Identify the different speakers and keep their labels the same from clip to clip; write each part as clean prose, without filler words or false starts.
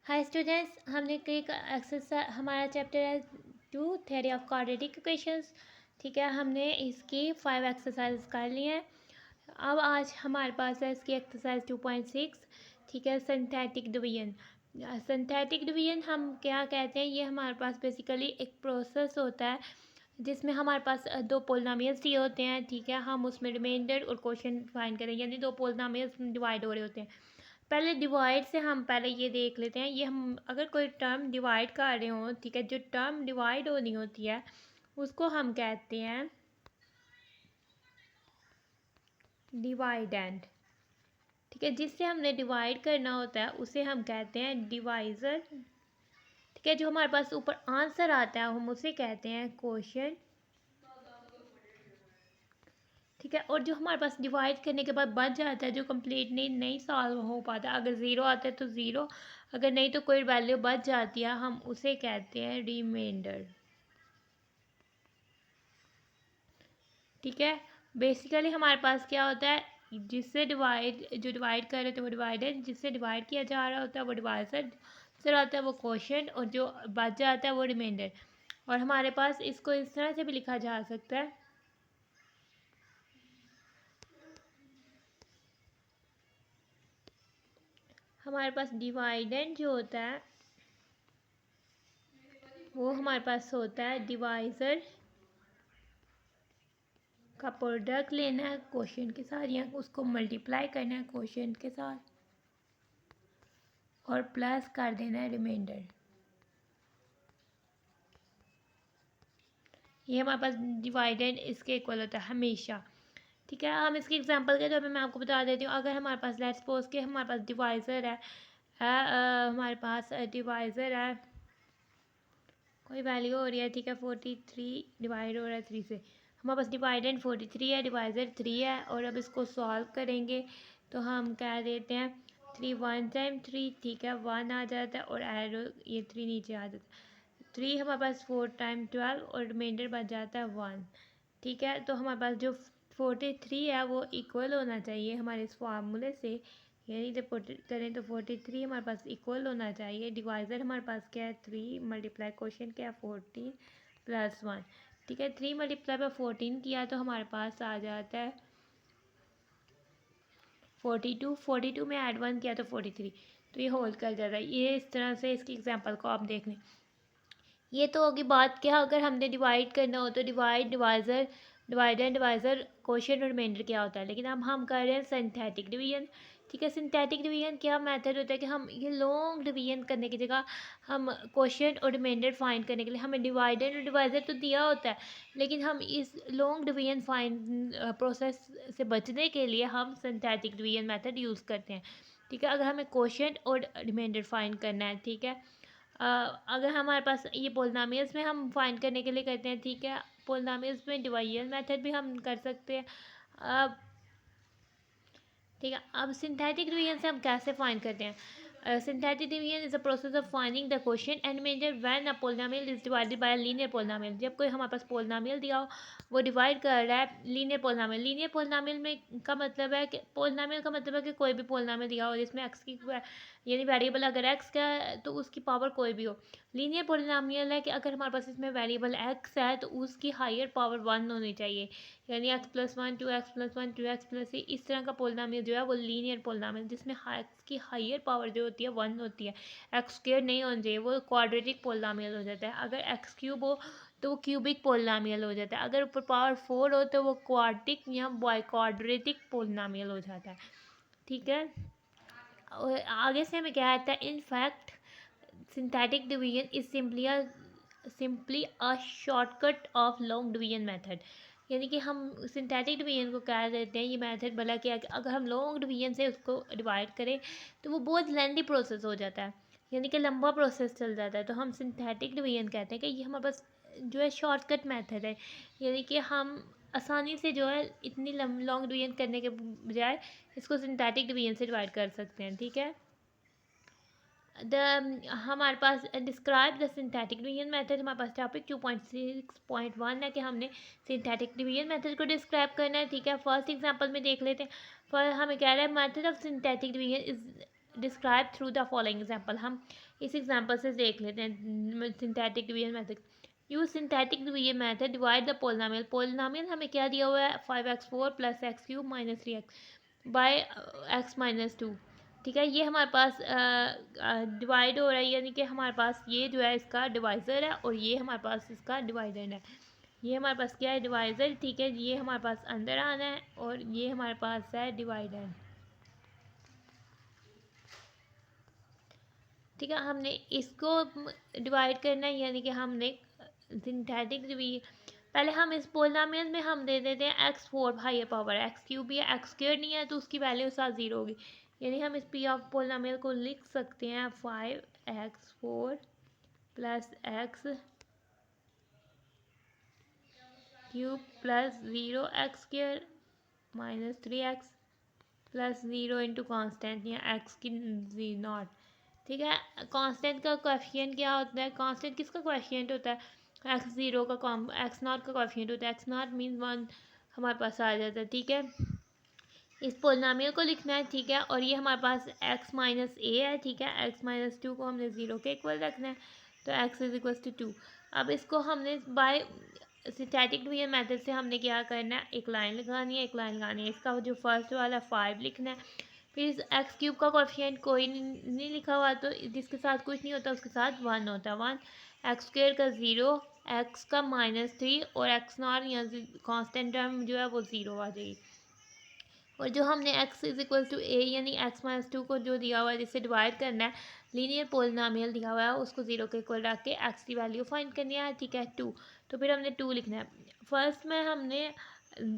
Speaker 1: Hi students, हमने कई exercise हमारा चैप्टर है 2 थ्योरी ऑफ क्वाड्रेटिक इक्वेशंस। ठीक है, हमने इसकी 5 एक्सरसाइज कर ली हैं। अब आज हमारे पास है इसकी एक्सरसाइज 2.6। ठीक है, सिंथेटिक डिवीजन। सिंथेटिक डिवीजन हम क्या कहते हैं, ये हमारे पास बेसिकली एक प्रोसेस होता है जिसमें हमारे पास दो पोलिनोमियल्स दिए होते हैं। ठीक है, हम उसमें रिमाइंडर और क्वोशिएंट फाइंड करेंगे, यानी दो पोलिनोमियल्स डिवाइड हो रहे होते हैं। पहले डिवाइड से हम पहले ये देख लेते हैं, ये हम अगर कोई टर्म डिवाइड कर रहे हो, ठीक है, जो टर्म डिवाइड होनी होती है उसको हम कहते हैं डिवाइडेंड। ठीक है, जिससे हमने डिवाइड करना होता है उसे हम कहते हैं डिवाइज़र। ठीक है, जो हमारे पास ऊपर आंसर आता है हम उसे कहते हैं क्वोशिएंट। ठीक है, और जो हमारे पास डिवाइड करने के बाद बच जाता है, जो कंप्लीट नहीं सॉल्व हो पाता, अगर ज़ीरो आता है तो ज़ीरो, अगर नहीं तो कोई वैल्यू बच जाती है, हम उसे कहते हैं रिमाइंडर। ठीक है, बेसिकली हमारे पास क्या होता है, जिससे जो डिवाइड कर रहे थे वो डिवाइडेड, जिससे डिवाइड किया जा रहा होता है वो डिवाइजर, फिर आता है वो क्वोशिएंट, और जो बच जाता है वो रिमाइंडर। और हमारे पास इसको इस तरह से भी लिखा जा सकता है, हमारे पास डिवाइडेंड जो होता है वो हमारे पास होता है डिवाइज़र का प्रोडक्ट लेना है क्वोशिएंट के साथ, या उसको मल्टीप्लाई करना है क्वोशिएंट के साथ और प्लस कर देना है रिमाइंडर। ये हमारे पास डिवाइडेंड इसके इक्वल होता है हमेशा। ठीक है, हम इसकी एग्जांपल के तौर पे मैं आपको बता देती हूँ। अगर हमारे पास लेट्स सपोज के हमारे पास डिवाइज़र है, हमारे पास डिवाइज़र है, कोई वैल्यू हो रही है, ठीक है, 43 डिवाइड हो रहा है 3 से, हमारे पास डिवाइडेंड 43 है, डिवाइज़र 3 है, और अब इसको सॉल्व करेंगे तो हम कह देते हैं 3 1 टाइम 3, ठीक है, 1 आ जाता है और एरो ये 3 नीचे आ जाता है। 3 हमारे पास 4 टाइम 12 और रिमाइंडर बच जाता है 1। ठीक है, तो हमारे पास जो 43 है वो इक्वल होना चाहिए हमारे इस फार्मूले से, यानी जब पुट करें तो 43 हमारे पास इक्वल होना चाहिए। डिवाइज़र हमारे पास क्या है 3 मल्टीप्लाई क्वोशिएंट क्या है 14 प्लस 1। ठीक है, 3 मल्टीप्लाई बाय 14 किया तो हमारे पास आ जाता है 42, 42 में ऐड 1 किया तो 43, तो ये होल कर जाता है। ये इस तरह से इसकी एग्जांपल को आप देख लें। ये तो होगी बात क्या, अगर हमने डिवाइड करना हो तो डिवाइज़र डिवाइडर डिवाइज़र क्वोशिएंट और रिमाइंडर क्या होता है, लेकिन अब हम कर रहे हैं सिंथेटिक डिवीजन। ठीक है, सिंथेटिक डिवीजन क्या मेथड होता है कि हम ये लॉन्ग डिवीजन करने की जगह हम क्वोशिएंट और रिमाइंडर फाइंड करने के लिए हमें डिवाइडर और डिवाइज़र तो दिया होता है, लेकिन हम इस लॉन्ग डिवीजन फाइंड प्रोसेस से बचने के लिए हम सिंथेटिक डिवीजन मेथड यूज़ करते हैं। ठीक है, अगर हमें क्वोशिएंट और रिमाइंडर फाइंड करना है, ठीक है, अगर हमारे पास ये पोलिनोमियल्स में हम फाइंड करने के लिए करते हैं, ठीक है, पोलिनोमियल्स में डिवाइजर मेथड भी हम कर सकते हैं। अब ठीक है, अब सिंथेटिक डिवीजन से हम कैसे फाइंड करते हैं। Synthetic division is a process of finding the quotient and remainder when a polynomial is divided by a linear polynomial. जब कोई हमारे पास पोलिनोमियल दिया हो वो डिवाइड कर रहा है लीनियर पोलिनोमियल। लीनियर पोलिनोमियल में का मतलब है कि पोलिनोमियल का मतलब है कि कोई भी पोलिनोमियल दिया हो जिसमें एक्स की यानी वेरिएबल अगर एक्स का है तो उसकी पावर कोई भी हो। लीनियर पोलिनोमियल है कि अगर हमारे पास इसमें वेरिएबल एक्स है तो उसकी हायर पावर 1 होनी चाहिए, यानी x plus one two x plus one two x plus three, इस तरह का पोलिनोमियल जो है वो लीनियर पोलिनोमियल, जिसमें एक्स की हायर पावर जो होती है 1 होती है, एक्स स्क्वायर नहीं होना चाहिए, वो क्वाड्रेटिक पोलिनोमियल हो जाता है। अगर एक्स क्यूब हो तो वो क्यूबिक पोलिनोमियल हो जाता है। अगर ऊपर पावर 4 हो तो वो क्वाड्रिक या बाई क्वाड्रेटिक पोलिनोमियल हो जाता है। ठीक है, और आगे से हमें क्या आता है, in fact synthetic division is simply a shortcut of long division method. यानी कि हम सिंथेटिक डिवीजन को क्या देते हैं, ये मेथड भला क्या कि अगर हम लॉन्ग डिवीजन से उसको डिवाइड करें तो वो बहुत लेंथी प्रोसेस हो जाता है, यानी कि लंबा प्रोसेस चल जाता है, तो हम सिंथेटिक डिवीजन कहते हैं कि ये हमारे पास जो है शॉर्टकट मेथड है, यानी कि हम आसानी से जो है इतनी लॉन्ग डिवीजन करने के बजाय इसको सिंथेटिक डिवीजन से डिवाइड कर सकते हैं। ठीक है, हमारे पास describe the synthetic division method, हमारे पास टॉपिक 2.6.1 है कि हमने सिंथेटिक डिवीजन मेथड को डिस्क्राइब करना है। ठीक है, फर्स्ट एग्जांपल में देख लेते हैं। फर्स्ट हमें कह रहा है method of synthetic division is describe through the following example. हम इस एग्जाम्पल से देख लेते हैं synthetic division method. Use synthetic division method, divide the polynomial. Polynomial हमें क्या दिया हुआ है, 5x4 plus x cube minus 3x by x minus 2। ठीक है, ये हमारे पास डिवाइड हो रहा है, यानी कि हमारे पास ये जो है इसका डिवाइज़र है और ये हमारे पास इसका डिवाइडेंड है। ये हमारे पास क्या है, डिवाइज़र। ठीक है, ये हमारे पास अंदर आना है और ये हमारे पास है डिवाइडेंड। ठीक है, हमने इसको डिवाइड करना है, यानी कि हमने सिंथेटिक डिवीजन, पहले हम इस पोलिनोमियल में हम दे देते हैं x4 higher power, x cube या एक्स स्क्वायर नहीं है तो उसकी वैल्यू साथ ज़ीरो होगी। यानी हम इस पी ऑफ पोलिनोमियल को लिख सकते हैं 5x4 plus x cube plus 0x square minus 3x plus 0 into constant या एक्स की नॉट। ठीक है, कांस्टेंट का कोएफिशिएंट क्या होता है, कांस्टेंट किसका कोएफिशिएंट होता है, एक्स ज़ीरो का एक्स नॉट का कोएफिशिएंट होता है। एक्स नॉट मीन्स 1 हमारे पास आ जाता है। ठीक है, इस पोलिनोमियल को लिखना है। ठीक है, और ये हमारे पास x माइनस ए है। ठीक है, x माइनस 2 को हमने 0 के इक्वल रखना है, तो x इज इक्वल टू 2। अब इसको हमने बाय सिंथेटिक डिवीजन मेथड से हमने क्या करना है, एक लाइन लगानी है, एक लाइन लगानी है। इसका जो फर्स्ट वाला 5 लिखना है, फिर इस एक्स क्यूब का कोएफिशिएंट कोई नहीं लिखा हुआ तो जिसके साथ कुछ नहीं होता उसके साथ 1 होता है। 1 एक्स स्क्वायर का 0, एक्स का -3 और एक्स नॉट या कांस्टेंट टर्म जो है वो 0 आ जाएगी। और जो हमने x इज इक्वल टू ए यानी x माइनस 2 को जो दिया हुआ है जिससे डिवाइड करना है, लीनियर पोलिनोमियल दिया हुआ है उसको 0 के इक्वल रख के x की वैल्यू फाइंड करनी है। ठीक है, 2, तो फिर हमने 2 लिखना है। फर्स्ट में हमने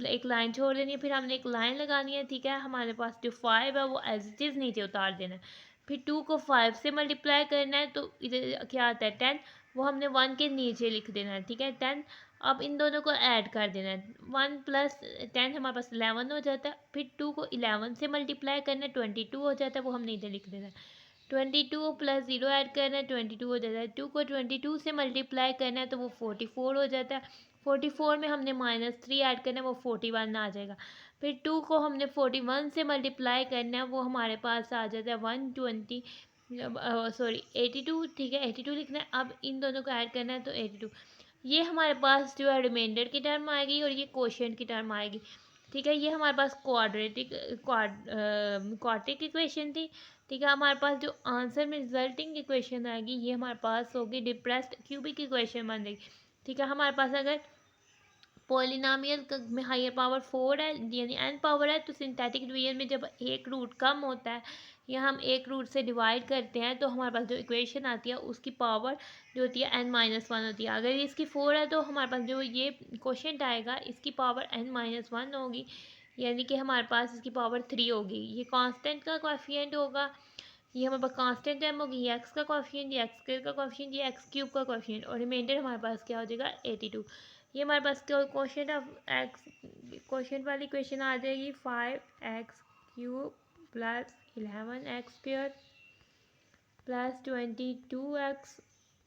Speaker 1: एक लाइन छोड़ देनी है, फिर हमने एक लाइन लगानी है। ठीक है, हमारे पास जो 5 है वो एज इट इज़ नीचे उतार देना है। फिर 2 को 5 से मल्टीप्लाई करना है तो इधर क्या आता है 10, वो हमने 1 के नीचे लिख देना है। ठीक है, 10। अब इन दोनों को ऐड कर देना है, 1 प्लस 10 हमारे पास 11 हो जाता है। फिर 2 को 11 से मल्टीप्लाई करना है, 22 हो जाता है, वो हमने इधर लिख देना है। 22 प्लस 0 ऐड करना है, 22 हो जाता है। 2 को 22 से मल्टीप्लाई करना है तो वो 44 हो जाता है। 44 में हमने -3 ऐड करना है, वो 41 आ जाएगा। फिर 2 को हमने 41 से मल्टीप्लाई करना है, वो हमारे पास आ जाता है 120 सॉरी 82। ठीक है, 82 लिखना है। अब इन दोनों को ऐड करना है तो 82, ये हमारे पास जो है रिमाइंडर की टर्म आएगी और ये कोशेंट की टर्म आएगी। ठीक है, ये हमारे पास क्वाड्रेटिक इक्वेशन थी। ठीक है, हमारे पास जो आंसर में रिजल्टिंग इक्वेशन आएगी ये हमारे पास होगी डिप्रेस्ड क्यूबिक इक्वेशन बन जाएगी। ठीक है, हमारे पास अगर पॉलिनोमियल में हायर पावर 4 है यानी n पावर है तो सिंथेटिक डिवीजन में जब एक रूट कम होता है या हम एक रूट से डिवाइड करते हैं तो हमारे पास जो इक्वेशन आती है उसकी पावर जो होती है n-1 होती है। अगर इसकी 4 है तो हमारे पास जो ये क्वोशंट आएगा इसकी पावर n-1 होगी, यानी कि हमारे पास इसकी पावर 3 होगी। ये कांस्टेंट का कोएफिशिएंट होगा, ये हमारे पास कांस्टेंट टर्म होगी, ये एक्स का कोएफिशिएंट, ये एक्स स्क्वायर का कोएफिशिएंट, ये एक्स क्यूब का कोएफिशिएंट और रिमाइंडर हमारे पास क्या हो जाएगा 82। ये हमारे पास क्वेश्चन ऑफ एक्स क्वेश्चन वाली क्वेश्चन आ जाएगी 5x cube plus 11x square plus 22x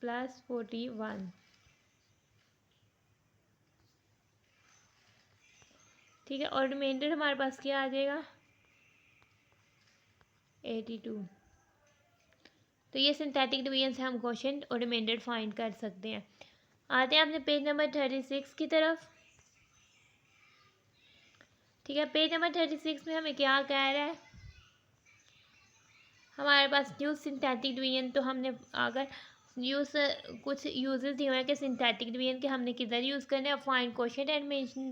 Speaker 1: plus 41। ठीक है, और रिमाइंडर हमारे पास क्या आ जाएगा 82। तो ये सिंथेटिक डिवीजन से हम क्वेश्चन और रिमाइंडर फाइंड कर सकते हैं। आते हैं अपने पेज नंबर 36 की तरफ। ठीक है, पेज नंबर 36 में हमें क्या कह रहा है, हमारे पास यूज सिंथेटिक डिवीजन, तो हमने अगर यूज़ कुछ यूजेस दिए हुए हैं कि सिंथेटिक डिवीजन के हमने किधर यूज़ करने हैं। Find quotient and mention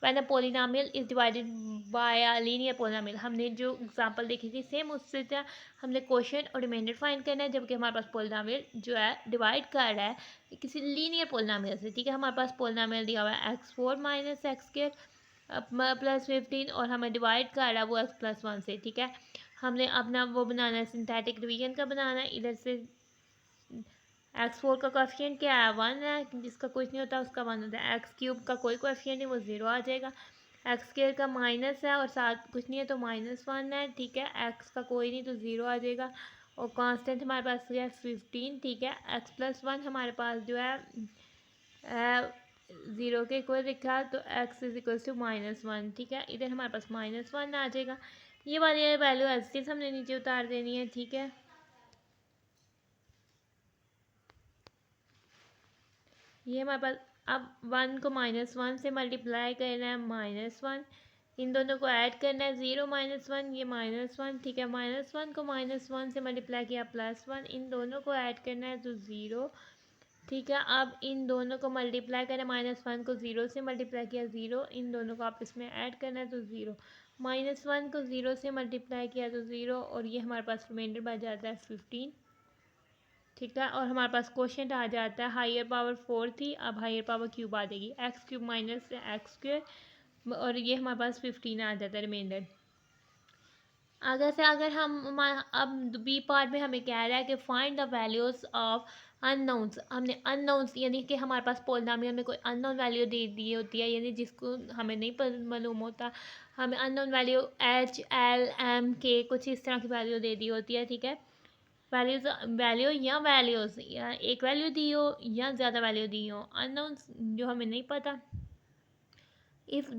Speaker 1: when the polynomial is divided by a linear polynomial. हमने जो एग्जांपल देखी थी सेम उससे था, हमने क्वोशंट और रिमाइंडर फाइंड करना है जबकि हमारे पास पॉलिनोमियल जो है डिवाइड कर रहा है किसी लीनियर पॉलिनोमियल से। ठीक है, हमारे पास पॉलिनोमियल दिया हुआ है x4 minus x square plus 15 और हमें डिवाइड कर रहा है वो x+1 से। ठीक है, हमने अपना वो बनाना है सिंथेटिक डिवीजन का बनाना है। इधर से x4 का कोएफिशिएंट क्या है 1 है, जिसका कुछ नहीं होता उसका 1 होता है। एक्स क्यूब का कोई कोएफिशिएंट नहीं वो 0 आ जाएगा। एक्स स्क्वायर का माइनस है और साथ कुछ नहीं है तो -1 है। ठीक है, एक्स का कोई नहीं तो 0 आ जाएगा और कांस्टेंट हमारे पास है 15। ठीक है, x+1 हमारे पास जो है 0 के इक्वल लिखा तो x इज इक्वल टू -1। ठीक है, इधर हमारे पास -1 आ जाएगा। ये वाली वैल्यू ऐसे हमने नीचे उतार देनी है, ठीक है। ये हमारे पास अब 1 को -1 से मल्टीप्लाई करना है, -1, इन दोनों को ऐड करना है, 0 -1, ये -1, ठीक है। -1 को -1 से मल्टीप्लाई किया, +1, इन दोनों को ऐड करना है तो 0, ठीक है। अब इन दोनों को मल्टीप्लाई करना है, -1 को 0 से मल्टीप्लाई किया, 0, इन दोनों को आपस में ऐड करना है तो 0, -1 को 0 से मल्टीप्लाई किया तो 0, और ये हमारे पास रिमाइंडर बच जाता है 15, ठीक है। और हमारे पास क्वेश्चन आ जाता है, हायर पावर 4 थी, अब हायर पावर क्यूब आ जाएगी, x³ माइनस x², और ये हमारे पास 15 आ जाता है रिमाइंडर। अगर हम अब बी पार्ट में हमें कह रहा है कि find the values of unknowns. हमने अननोन्स यानी कि हमारे पास पोलिनोमियल में कोई अननोन वैल्यू दे दी होती है, यानी जिसको हमें नहीं मालूम होता, हमें unknown value h, l, m, k कुछ इस तरह की वैल्यू दे दी होती है, ठीक है। वैल्यू या वैल्यूज़, या एक वैल्यू दी हो या ज़्यादा वैल्यू दी हो, अननोन्स जो हमें नहीं पता। If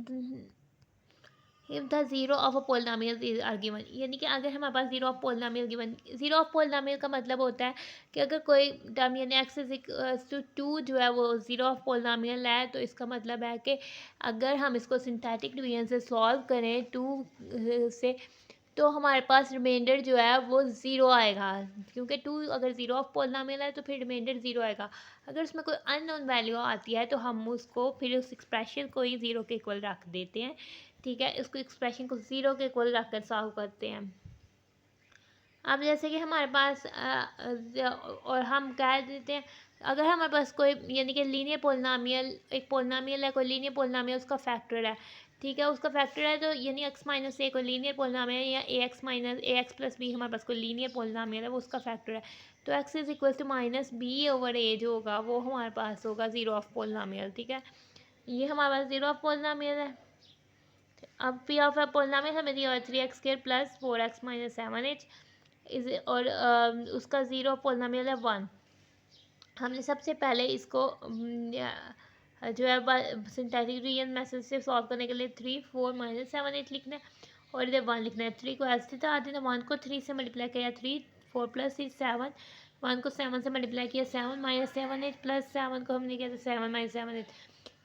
Speaker 1: the zero of a polynomial are given, यानी कि अगर हमारे पास zero of polynomial given, zero of polynomial का मतलब होता है कि अगर कोई टर्म यानी एक्स इज इक्वल्स टू 2 जो है वो ज़ीरो ऑफ पोलिनोमियल है, तो इसका मतलब है कि अगर हम इसको सिंथेटिक डिवीजन से सॉल्व करें 2 से, तो हमारे पास रिमाइंडर जो है वो ज़ीरो आएगा, क्योंकि 2 अगर ज़ीरो ऑफ पोलिनोमियल है तो फिर रिमाइंडर ज़ीरो आएगा। अगर उसमें कोई अननोन वैल्यू आती है तो हम उसको फिर उस एक्सप्रेशन को ही ज़ीरो के इक्वल रख देते हैं, ठीक है। इसको एक्सप्रेशन को ज़ीरो के इक्वल रख कर सॉल्व करते हैं। अब जैसे कि हमारे पास और हम कह देते हैं, अगर हमारे पास कोई यानी कि लीनियर पोलिनोमियल, एक पोलिनोमियल है, कोई लीनियर पोलिनोमियल, उसका फैक्टर है, ठीक है, उसका फैक्टर है, तो यानी x-a कोई लीनियर पोलिनोमियल है, या ax प्लस b हमारे पास कोई लीनियर पोलिनोमियल है, वो उसका फैक्टर है, तो x is equal to -b/a जो होगा वो हमारे पास होगा ज़ीरो ऑफ पोलिनोमियल, ठीक है। ये हमारे पास ज़ीरो ऑफ पोलिनोमियल है। अब पी ऑफ पोलिनोमियल हमें दिया हुआ 3x² + 4x - 7h इस, और उसका ज़ीरो पोलिनोमियल है 1। हमने सबसे पहले इसको जो है सिंथेटिक डिवीजन मेथड से सॉल्व करने के लिए 3, 4 - 7h लिखना है, और इधर 1 लिखना है। 3 को ऐसे था आते, 1 को 3 से मल्टीप्लाई किया 3, 4 + 3 7, 1 को 7 से मल्टीप्लाई किया 7 - 7h प्लस 7 को हमने किया था 7 - 7h।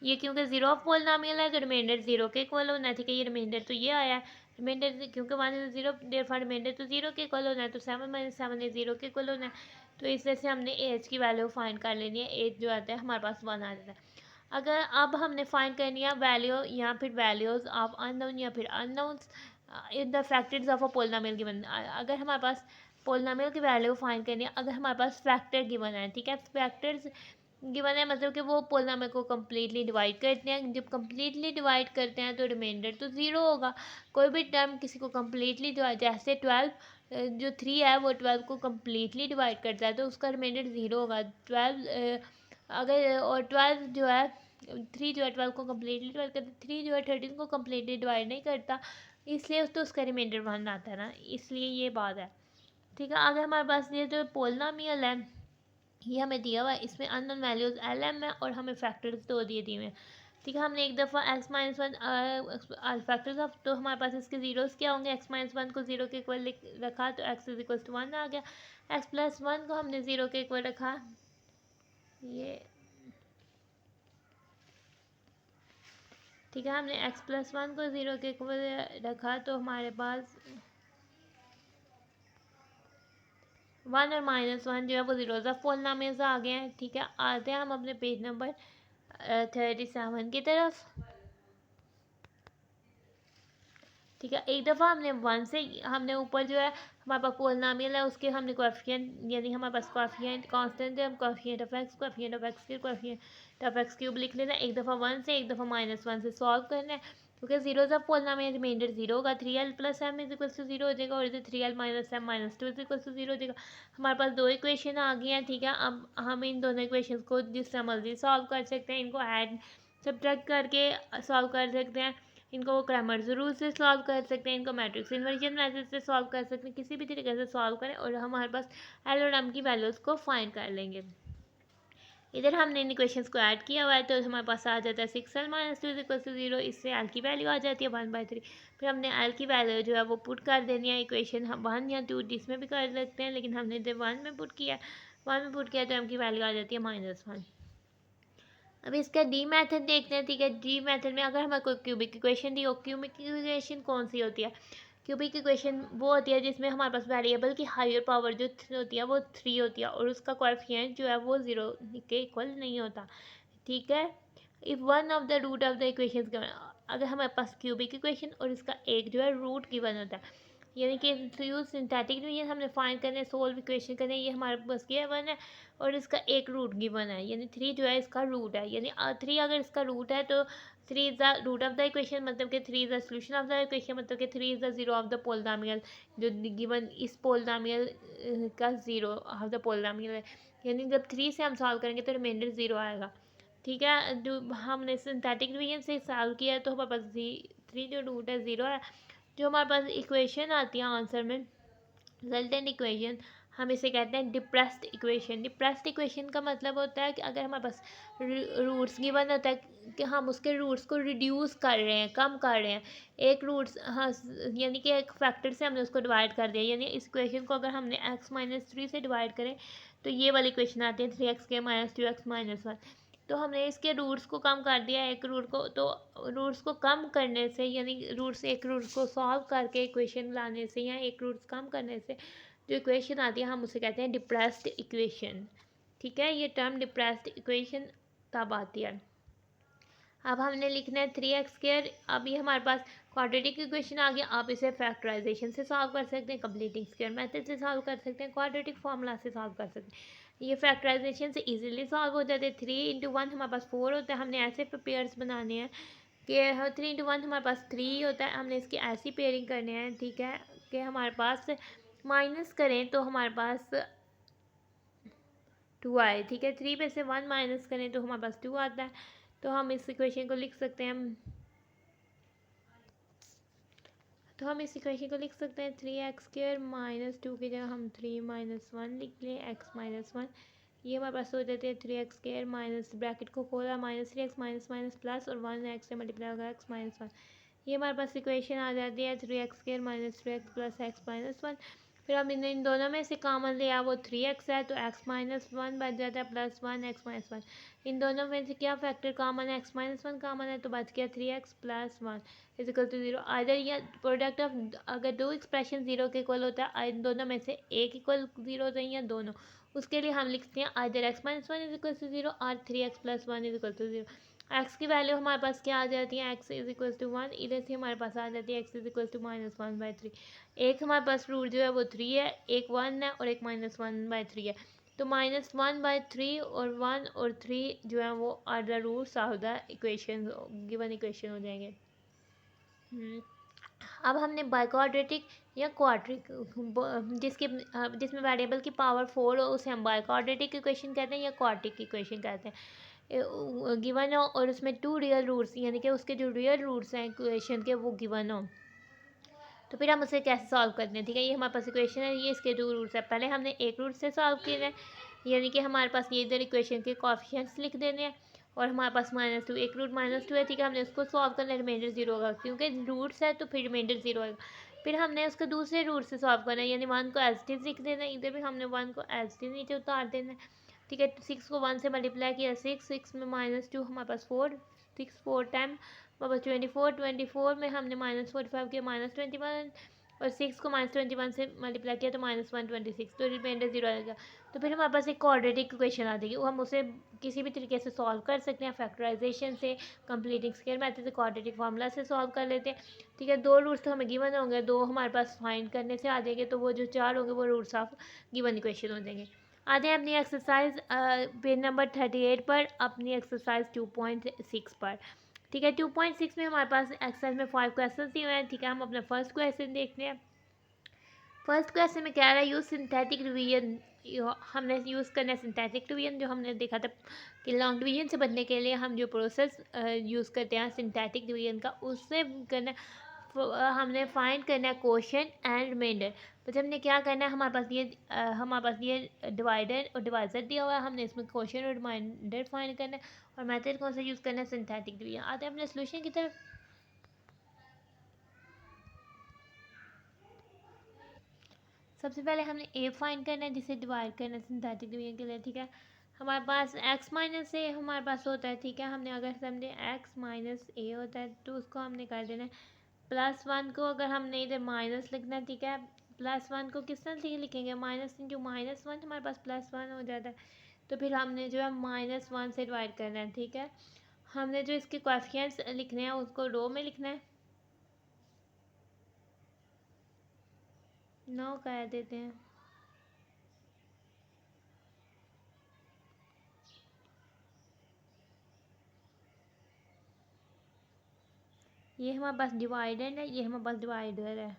Speaker 1: ये क्योंकि ज़ीरो ऑफ पोलिनोमियल है तो रिमाइंडर ज़ीरो के इक्वल होना है, ठीक है। ये रिमाइंडर तो ये आया है, रिमाइंडर क्योंकि 1 इज 0 देयरफॉर रिमाइंडर तो 0 के इक्वल होना है, तो 7 - 7 0 के इक्वल होना है। तो इस तरह से हमने एज की वैल्यू फाइंड कर लेनी है, एज जो आता है हमारे पास 1 आ जाता है। अगर अब हमने फाइंड करनी है वैल्यू या फिर वैल्यूज़ ऑफ अननोन या फिर unknowns in the factors of a polynomial given. अगर हमारे पास पोलिनोमियल की वैल्यू फाइंड करनी है, अगर हमारे पास फैक्टर गिवन है, ठीक है, फैक्टर्स गिवन है मतलब कि वो पोलिनोमियल को कम्प्लीटली डिवाइड करते हैं। जब कम्प्लीटली डिवाइड करते हैं तो रिमाइंडर तो ज़ीरो होगा। कोई भी टर्म किसी को कम्प्लीटली जैसे 12 जो 3 है वो 12 को कम्प्लीटली डिवाइड करता है, तो उसका रिमाइंडर ज़ीरो होगा। 12 अगर और 12 जो है 3 जो है 12 को कम्प्लीटली डिवाइड करता है, 3 जो है 13 को कम्प्लीटली डिवाइड नहीं करता, इसलिए तो उसका रिमाइंडर 1 आता है ना, इसलिए ये बात है, ठीक है। अगर हमारे पास ये जो पोलिनोमियल है ये हमें दिया हुआ है, इसमें अननोन वैल्यूज़ LM है और हमें फैक्टर्स दो दिए दिए हैं, ठीक है। हमने एक दफ़ा x - 1 फैक्टर्स ऑफ, तो हमारे पास इसके ज़ीरोज़ क्या होंगे, x - 1 को ज़ीरो के इक्वल रखा तो x इज इक्वल टू 1 आ गया, x + 1 को हमने ज़ीरो के इक्वल रखा, ये ठीक है, हमने x + 1 को ज़ीरो के इक्वल रखा तो हमारे पास 1 और -1 जो है वो ज़ीरोज़ ऑफ पोलिनोमियल्स आ गए हैं, ठीक है। आते हैं हम अपने पेज नंबर 37 की तरफ, ठीक है। एक दफ़ा हमने 1 से हमने ऊपर जो है हमारे पास पोलिनोमियल है उसके हमने कोएफिशिएंट यानी हमारे पास कोएफिशिएंट कांस्टेंट है, हम coefficient of x, coefficient of x cube, coefficient of x cube लिख लेना। एक दफ़ा 1 से एक दफ़ा -1 से सॉल्व करना है, क्योंकि zeros of polynomial remainder zero होगा, 3l + m is equal to 0 हो जाएगा, और इधर 3l - m - 2 is equal to 0 हो जाएगा। हमारे पास दो इक्वेशन आ गई हैं, ठीक है। अब हम इन दोनों इक्वेशन को जिस तरह मर्जी सॉल्व कर सकते हैं, इनको ऐड सब्ट्रैक्ट करके सॉल्व कर सकते हैं, इनको वो क्रैमर्स रूल से सॉल्व कर सकते हैं, इनको मैट्रिक्स इन्वर्जन मेथड से सॉल्व कर सकते हैं, किसी भी तरीके से सॉल्व करें और हमारे पास एल और एम की वैल्यूज़ को फाइंड कर लेंगे। इधर हमने इन इक्वेशंस को ऐड किया हुआ है तो हमारे पास आ जाता है 6l - 2 = 0। इससे l की वैल्यू आ जाती है 1/3। फिर हमने l की वैल्यू जो है वो पुट कर देनी है इक्वेशन 1 या 2 जिसमें भी कर सकते हैं, लेकिन हमने इधर 1 में पुट किया तो m की वैल्यू आ जाती है -1। अब इसका डी मेथड देखते हैं। ठीक है, डी मेथड में अगर हमारे कोई क्यूबिक इक्वेशन दी हो, क्यूबिक इक्वेशन कौन सी होती है? क्यूबिक इक्वेशन वो होती है जिसमें हमारे पास वेरिएबल की हायर पावर जो होती है वो 3 होती है और उसका कोएफिशिएंट जो है वो 0 के इक्वल नहीं होता। ठीक है, if one of the root of the equation, अगर हमारे पास क्यूबिक इक्वेशन और इसका एक जो है रूट गिवन होता है, यानी कि यूज सिंथेटिक डिवीजन हमने फाइंड करने, सोल्व इक्वेशन करने, ये हमारे पास गिवन है और इसका एक रूट गिवन है, यानी 3 जो है इसका रूट है। यानी 3 अगर इसका रूट है तो 3 is the root of the equation, मतलब कि 3 is the solution of the equation, मतलब कि 3 is the zero of the polynomial, जो गिवन इस पोलिनोमियल का जीरो ऑफ द पोलिनोमियल है। यानी जब 3 से हम सॉल्व करेंगे तो रिमाइंडर 0 आएगा। ठीक है, जो हमने सिंथेटिक डिवीजन से सॉल्व किया है तो हमारे पास 3 जो रूट है 0 है। जो हमारे पास इक्वेशन आती है आंसर में, रिजल्टेंट इक्वेशन, हम इसे कहते हैं डिप्रेस्ड इक्वेशन। डिप्रेस्ड इक्वेशन का मतलब होता है कि अगर हमारे पास रूट्स गिवन होता है कि हम उसके रूट्स को रिड्यूस कर रहे हैं, कम कर रहे हैं, एक रूट्स, हाँ, यानी कि एक फैक्टर से हमने उसको डिवाइड कर दिया। यानी इस इक्वेशन को अगर हमने x-3 से डिवाइड करें तो ये वाली इक्वेशन आती है 3x² - 2x - 1। तो हमने इसके रूट्स को कम कर दिया एक रूट को, तो रूट्स को कम करने से, यानी रूट्स एक रूट को सॉल्व करके इक्वेशन लाने से या एक रूट्स कम करने से जो इक्वेशन आती है हम उसे कहते हैं डिप्रेस्ड इक्वेशन। ठीक है, ये टर्म डिप्रेस्ड इक्वेशन तब आती है। अब हमने लिखना है 3x²। अब ये हमारे पास क्वाड्रेटिक इक्वेशन आ गया। आप इसे फैक्टराइजेशन से सॉल्व कर सकते हैं, कंप्लीटिंग स्क्वायर मेथड से सॉल्व कर सकते हैं, क्वाड्रेटिक फार्मूला से सॉल्व कर सकते हैं। ये फैक्टराइजेशन से इजीली सॉल्व हो जाते हैं। 3 × 1 हमारे पास 4 होता है। हमने ऐसे पेयर्स बनाने हैं कि 3 × 1 हमारे पास 3 होता है। हमने इसकी ऐसी पेयरिंग करने हैं, ठीक है, कि हमारे पास माइनस करें तो हमारे पास 2 आए। ठीक है, 3 में से 1 माइनस करें तो हमारे पास 2 आता है। तो हम इस इक्वेशन को लिख सकते हैं, इस इक्वेशन को लिख सकते हैं 3x² - 2 की जगह हम 3 - 1 लिख लें, x - 1। ये हमारे पास हो जाते हैं 3x² माइनस, ब्रैकेट को खोला, -3x माइनस प्लस और 1x से मल्टीप्लाई होगा x - 1। ये हमारे पास इक्वेशन आ जाती है 3x² - 3x प्लस x - 1। फिर हम इन दोनों में से कॉमन लिया, वो 3x है तो x - 1 बच जाता है प्लस 1 x - 1। इन दोनों में से क्या फैक्टर कॉमन है? x - 1 कॉमन है तो बच गया 3x प्लस 1 = 0। आइदर या प्रोडक्ट ऑफ, अगर दो एक्सप्रेशन 0 के इक्वल होता है, इन दोनों में से एक इक्वल 0 होता है या दोनों, उसके लिए हम लिखते हैं आइदर x - 1 = 0 और 3x प्लस 1 = 0। x की वैल्यू हमारे पास क्या आ जाती है? x = 1। इधर से हमारे पास आ जाती है x = -1/3। एक हमारे पास रूट जो है वो 3 है, एक 1 है और एक -1/3 है। तो -1/3 और 1 और 3 जो है वो are the roots of the equation, given equation हो जाएंगे। अब हमने बाइक्वाड्रेटिक या क्वाड्रिक, जिसमें वेरिएबल की पावर 4 हो उसे हम बाइक्वाड्रेटिक इक्वेशन कहते हैं या क्वाड्रिक इक्वेशन कहते हैं। गिवन हो और उसमें 2 रियल रूट्स, यानी कि उसके जो रियल रूट्स हैं इक्वेशन के वो गिवन हो, तो फिर हम उसे कैसे सॉल्व करते हैं? ठीक है, ये हमारे पास इक्वेशन है, ये इसके 2 रूट्स है। पहले हमने एक रूट से सॉल्व किया है, यानी कि हमारे पास ये इधर इक्वेशन के कोएफिशिएंट्स लिख देने हैं और हमारे पास -2, एक रूट -2 है। ठीक है, हमने उसको सॉल्व करना है, रिमाइंडर 0 होगा क्योंकि रूट्स है तो फिर रिमाइंडर 0 आएगा। फिर हमने उसको दूसरे रूट से सॉल्व करना है, यानी 1 को एज इट इज लिख देना है। इधर भी हमने 1 को एज इट इज नीचे उतार देना है। ठीक है, 6 को 1 से मल्टीप्लाई किया 6 में -2 हमारे पास 4, 6 4 10 हमारे पास 24 में हमने -45 किया -21 और 6 को -21 से मल्टीप्लाई किया तो -126, तो रिमाइंडर 0 आएगा। तो फिर हमारे पास एक क्वाड्रेटिक इक्वेशन आ जाएगी, वो हम उसे किसी भी तरीके से सॉल्व कर सकते हैं, फैक्टराइजेशन से, कंप्लीटिंग स्क्वायर मेथड से, क्वाड्रेटिक फार्मूला से सॉल्व कर लेते हैं। ठीक है, 2 रूट्स तो हमें गिवन होंगे, 2 हमारे पास फाइंड करने से आ जाएंगे, तो वो जो 4 होंगे वो रूट्स ऑफ गिवन इक्वेशन हो जाएंगे। आते हैं अपनी एक्सरसाइज पेज नंबर 38 पर, अपनी एक्सरसाइज 2.6 पर। ठीक है, 2.6 में हमारे पास एक्सरसाइज में 5 क्वेश्चन दिए हुए हैं। ठीक है, हम अपना फर्स्ट क्वेश्चन देखते हैं। फर्स्ट क्वेश्चन में क्या रहा है? Use synthetic division. हमने यूज़ करना है सिंथेटिक डिवीजन, जो हमने देखा था कि लॉन्ग डिवीजन से बनने के लिए हम जो प्रोसेस यूज़ करते हैं सिंथेटिक डिवीजन का, उससे करना हमने फाइंड करना है क्वोशंट एंड रिमाइंडर। तो हमने क्या करना है, हमारे पास ये डिवाइडर और डिवाइजर दिया हुआ है, हमने इसमें क्वोशंट और रिमाइंडर फाइंड करना है। और मेथड कौन सा यूज़ करना है, सिंथेटिक डिवीजन। आते हैं अपने सोल्यूशन की तरफ। सबसे पहले हमने ए फाइंड करना है जिसे डिवाइड करना है सिंथेटिक डिवीजन के लिए, ठीक है। हमारे पास x माइनस ए हमारे पास होता है, ठीक है। हमने अगर समझे x माइनस ए होता है तो उसको हमने कर देना है +1 को, अगर हमने इधर माइनस लिखना है, ठीक है। +1 को किस तरह से लिखेंगे, माइनस इंटू -1, हमारे पास +1 हो जाता है। तो फिर हमने जो है -1 से डिवाइड करना है, ठीक है। हमने जो इसके कोएफिशिएंट्स लिखने हैं उसको रो में लिखना है, 9 कर देते हैं। ये हमारे पास डिवाइडेड है, ये हमारे पास डिवाइडर है।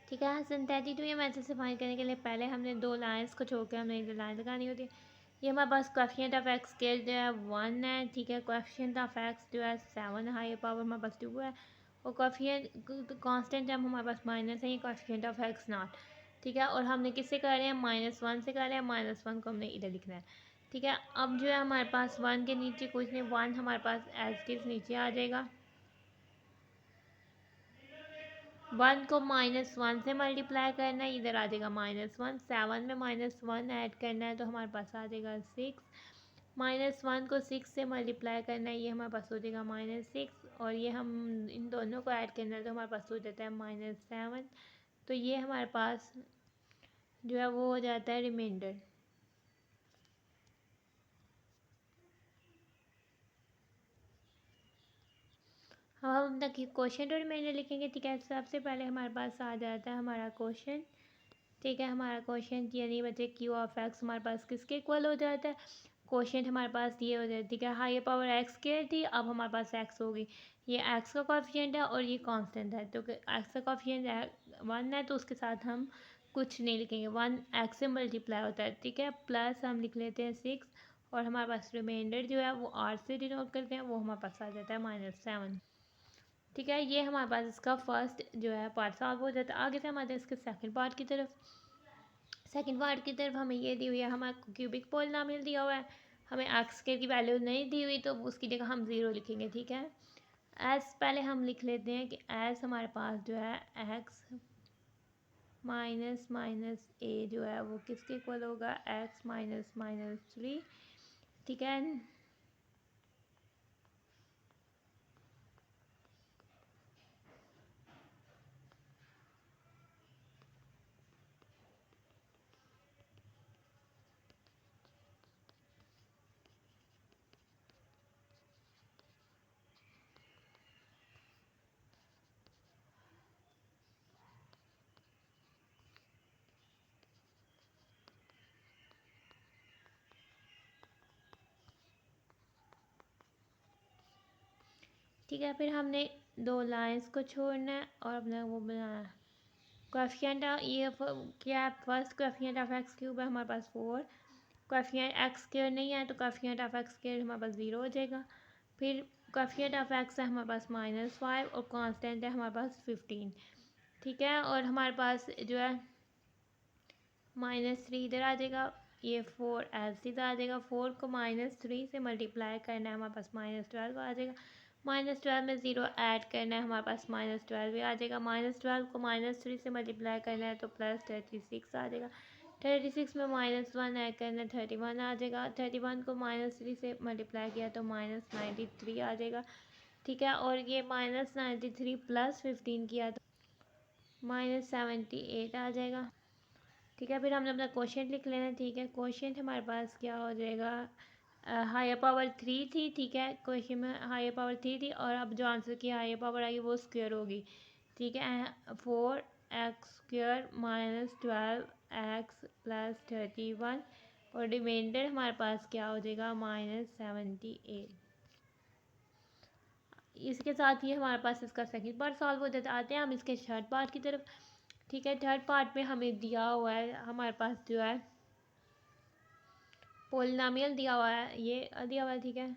Speaker 1: ठीक है। सिंथेटिक टू ये मैसेज से फाइंड करने के लिए पहले हमने दो लाइंस को छोड़ के हमें एक लाइन लगानी होती है। ये हमारे पास कोएफिशिएंट ऑफ एक्स के जो है 1 है, ठीक है। कोएफिशिएंट ऑफ एक्स जो है 7 है, हायर पावर हमारे पास 2 है। और कोएफिशिएंट कांस्टेंट टर्म हमारे पास माइनस है, ये कोएफिशिएंट ऑफ एक्स नॉट, ठीक है। और हमने किससे कर रहे हैं, -1 से कर रहे हैं। -1 को हमने इधर लिखना है, ठीक है। अब जो है हमारे पास 1 के नीचे कुछ नहीं, 1 हमारे पास एज इट नीचे आ जाएगा। 1 को -1 से मल्टीप्लाई करना है, इधर आ जाएगा -1। 7 में -1 ऐड करना है तो हमारे पास आ जाएगा 6। -1 को 6 से मल्टीप्लाई करना है, ये हमारे पास हो जाएगा -6। और ये हम इन दोनों को ऐड करना है तो हमारे पास हो जाता है -7। तो ये हमारे पास जो है वो हो जाता है रिमाइंडर। अब हम अपना क्वेश्चन और रिमाइंडर लिखेंगे, ठीक है। सबसे पहले हमारे पास आ जाता है हमारा क्वेश्चन, ठीक है। हमारा क्वेश्चन यानी बच्चे क्यू ऑफ एक्स हमारे पास किसके इक्वल हो जाता है, क्वेश्चन हमारे पास ये हो जाता है, ठीक है। हायर पावर एक्स के थी, अब हमारे पास एक्स होगी। ये एक्स का कोएफिशिएंट है और ये कांस्टेंट है, तो एक्स का कोएफिशिएंट 1 है तो उसके साथ हम कुछ नहीं लिखेंगे, 1 एक्स से मल्टीप्लाई होता है, ठीक है। प्लस हम लिख लेते हैं 6 और हमारे पास रिमाइंडर जो है वो 8 से डिनोट करते हैं, वो हमारे पास आ जाता है -7, ठीक है। ये हमारे पास इसका फर्स्ट जो है पार्ट सॉल्व हो जाता है। आगे से हम आते हैं इसके सेकंड पार्ट की तरफ। सेकंड पार्ट की तरफ हमें ये दी हुई है, हमारा क्यूबिक पॉलिनॉमियल दिया हुआ है, हमें एक्स के की वैल्यू नहीं दी हुई तो उसकी जगह हम 0 लिखेंगे, ठीक है। एस पहले हम लिख लेते हैं कि एस हमारे पास जो है एक्स माइनस माइनस ए जो है वो किसके इक्वल होगा, एक्स माइनस -3, ठीक है। ठीक है, फिर हमने दो लाइंस को छोड़ना है और अपना वो बनाना है कोएफिशिएंट। ये क्या है, first coefficient of x cube है हमारे पास 4, कोएफिशिएंट एक्स स्क्वायर नहीं है तो कोएफिशिएंट ऑफ एक्स स्क्वायर हमारे पास 0 हो जाएगा। फिर कोएफिशिएंट ऑफ एक्स है हमारे पास -5 और कांस्टेंट है हमारे पास 15, ठीक है। और हमारे पास जो है -3 इधर आ जाएगा, ये 4 ऐसे इधर आ जाएगा। 4 को -3 से मल्टीप्लाई करना है, हमारे पास -12 आ जाएगा। -12 में 0 ऐड करना है, हमारे पास -12 भी आ जाएगा। -12 को -3 से मल्टीप्लाई करना है तो +36 आ जाएगा। 36 में -1 ऐड करना है, 31 आ जाएगा। 31 को -3 से मल्टीप्लाई किया तो -93 आ जाएगा, ठीक है। और ये -93 + 15 किया तो -78 आ जाएगा, ठीक है। फिर हमने अपना क्वेश्चन लिख लेना, ठीक है। क्वेश्चन हमारे पास क्या हो जाएगा, हायर पावर 3 थी, ठीक है, क्वेश्चन में हायर पावर 3 थी, और अब जो आंसर की हायर पावर आई वो स्क्वायर होगी, ठीक है। 4x² माइनस 12x प्लस 31, और रिमाइंडर हमारे पास क्या हो जाएगा, -78। इसके साथ ही हमारे पास इसका सेकंड पार्ट सॉल्व हो जाता है। आते हैं हम इसके थर्ड पार्ट की तरफ, ठीक है। थर्ड पार्ट में हमें दिया हुआ है, हमारे पास जो है पोलिनोमियल दिया हुआ है, ये दिया हुआ है, ठीक है।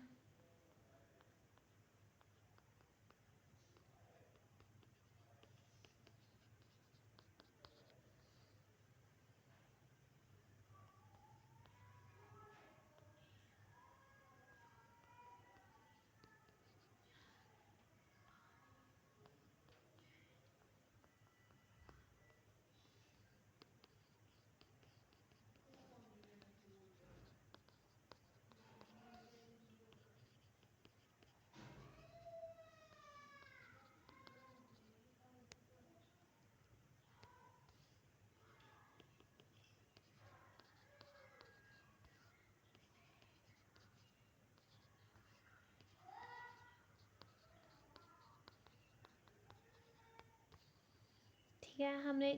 Speaker 1: ठीक है, हमने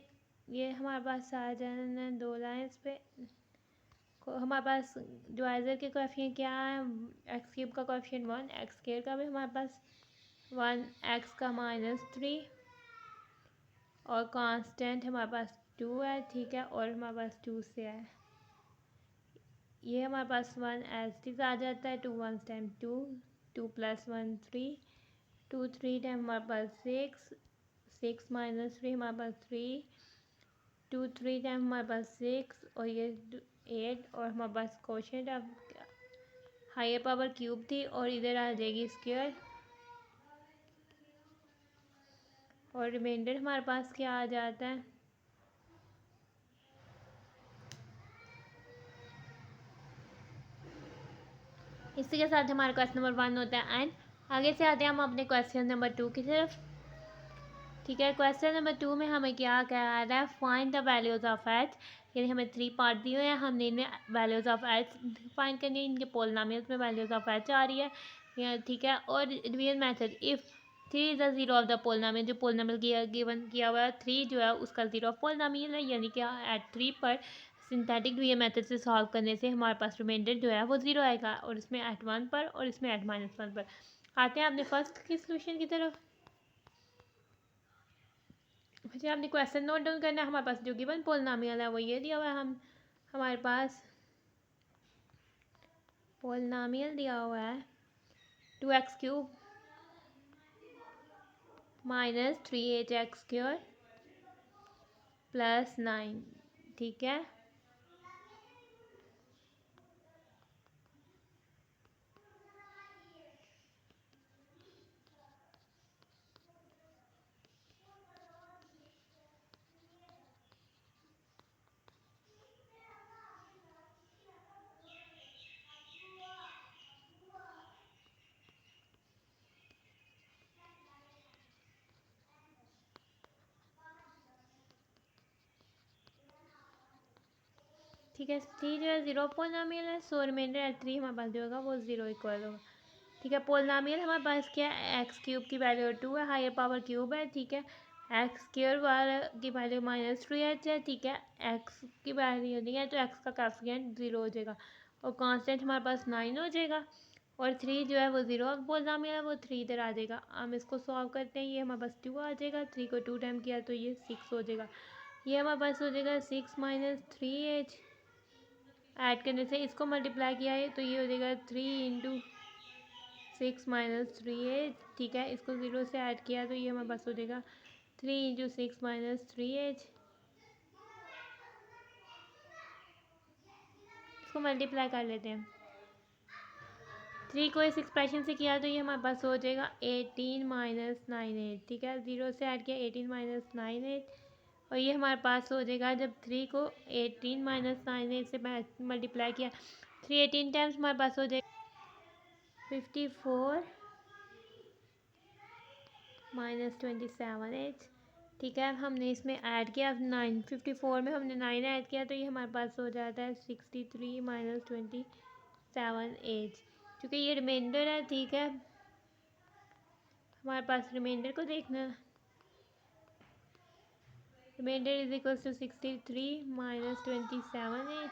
Speaker 1: ये हमारे पास आ जाना है 2 लाइन्स पे। हमारे पास डिवाइज़र के कोएफिशिएंट क्या है, x³ का कोएफिशिएंट 1, x² का भी हमारे पास 1, x का -3, और कांस्टेंट हमारे पास 2 है, ठीक है, और हमारे पास 2 से है। ये हमारे पास 1 एज इट आ जाता है, 2 1 टाइम 2, 2 + 1 3, 2 3 टाइम हमारे पास 6, 6 - 3 हमारे पास 3, 2 3 टाइम हमारे पास 6, और ये 8, और हमारे पास क्वोशिएंट अब हायर पावर क्यूब थी, और इधर आ जाएगी स्क्वायर, और रिमाइंडर हमारे पास क्या आ जाता है, इसी के साथ हमारा क्वेश्चन नंबर 1 होता है एंड। आगे से आते हैं हम अपने क्वेश्चन नंबर 2 की तरफ, ठीक है। क्वेश्चन नंबर 2 में हमें क्या कह रहा है, find the values of H, यानी हमें 3 पार्ट दिए हुए हैं, हमने इनमें वैल्यूज ऑफ एच फाइंड करनी है, इनके पोलिनोमियल्स में वैल्यूज ऑफ एच आ रही है, ठीक है। और real method, if 3 is the zero of the polynomial, जो पोलिनोमियल गिवन किया हुआ है 3 जो है उसका ज़ीरो ऑफ पोलिनोमियल है, यानी कि एट 3 पर सिंथेटिक डुअल मेथड से सॉल्व करने से हमारे पास रिमाइंडर जो है वो 0 आएगा, और इसमें एट 1 पर और इसमें एट -1 पर। आते हैं अपने फर्स्ट की सोल्यूशन की तरफ। अच्छा, आपने क्वेश्चन नोट डाउन करना है। हमारे पास जो गिवन पोलिनोमियल है वो ये दिया हुआ है, हमारे पास पोलिनोमियल दिया हुआ है 2x³ माइनस 3h(x²) + 9, ठीक है। ठीक है, 3 जो है 0 पोलिनोमियल है, सो रिमाइंडर एट 3 हमारे पास जो होगा वो 0 इक्वल होगा, ठीक है। पोलिनोमियल हमारे पास क्या है, x³ की वैल्यू 2 है, हायर पावर क्यूब है, ठीक है। x² वाला की वैल्यू -3h है, ठीक है। x की वैल्यू नहीं है तो x का कोएफिशिएंट 0 हो जाएगा, और कांस्टेंट हमारे पास 9 हो जाएगा, और 3 जो है वो 0 पोलिनोमियल है, वो 3 इधर आ जाएगा। हम इसको सॉल्व करते हैं, ये हमारे पास 2 आ जाएगा, 3 को 2 टाइम किया तो ये 6 हो जाएगा, ये हमारे पास हो जाएगा 6 - 3h, ऐड करने से इसको मल्टीप्लाई किया है तो ये हो जाएगा 3 × 6 - 3h, ठीक है। इसको 0 से ऐड किया तो ये हमारे पास हो जाएगा 3 × 6 - 3h, इसको मल्टीप्लाई कर लेते हैं। 3 को इस एक्सप्रेशन से किया तो ये हमारे पास हो जाएगा 18 - 9h, ठीक है। 0 से ऐड किया 18 - 9h, और ये हमारे पास हो जाएगा, जब 3 को 18 - 9h से मल्टीप्लाई किया, 3 18 टाइम्स हमारे पास हो जाएगा 54 - 27h, ठीक है। हमने इसमें ऐड किया 9, 54 में हमने 9 ऐड किया तो ये हमारे पास हो जाता है 63 - 27, 7 8, क्योंकि ये रिमाइंडर है, ठीक है। हमारे पास रिमाइंडर को देखना है। Remainder is equal to 63 minus 27 8।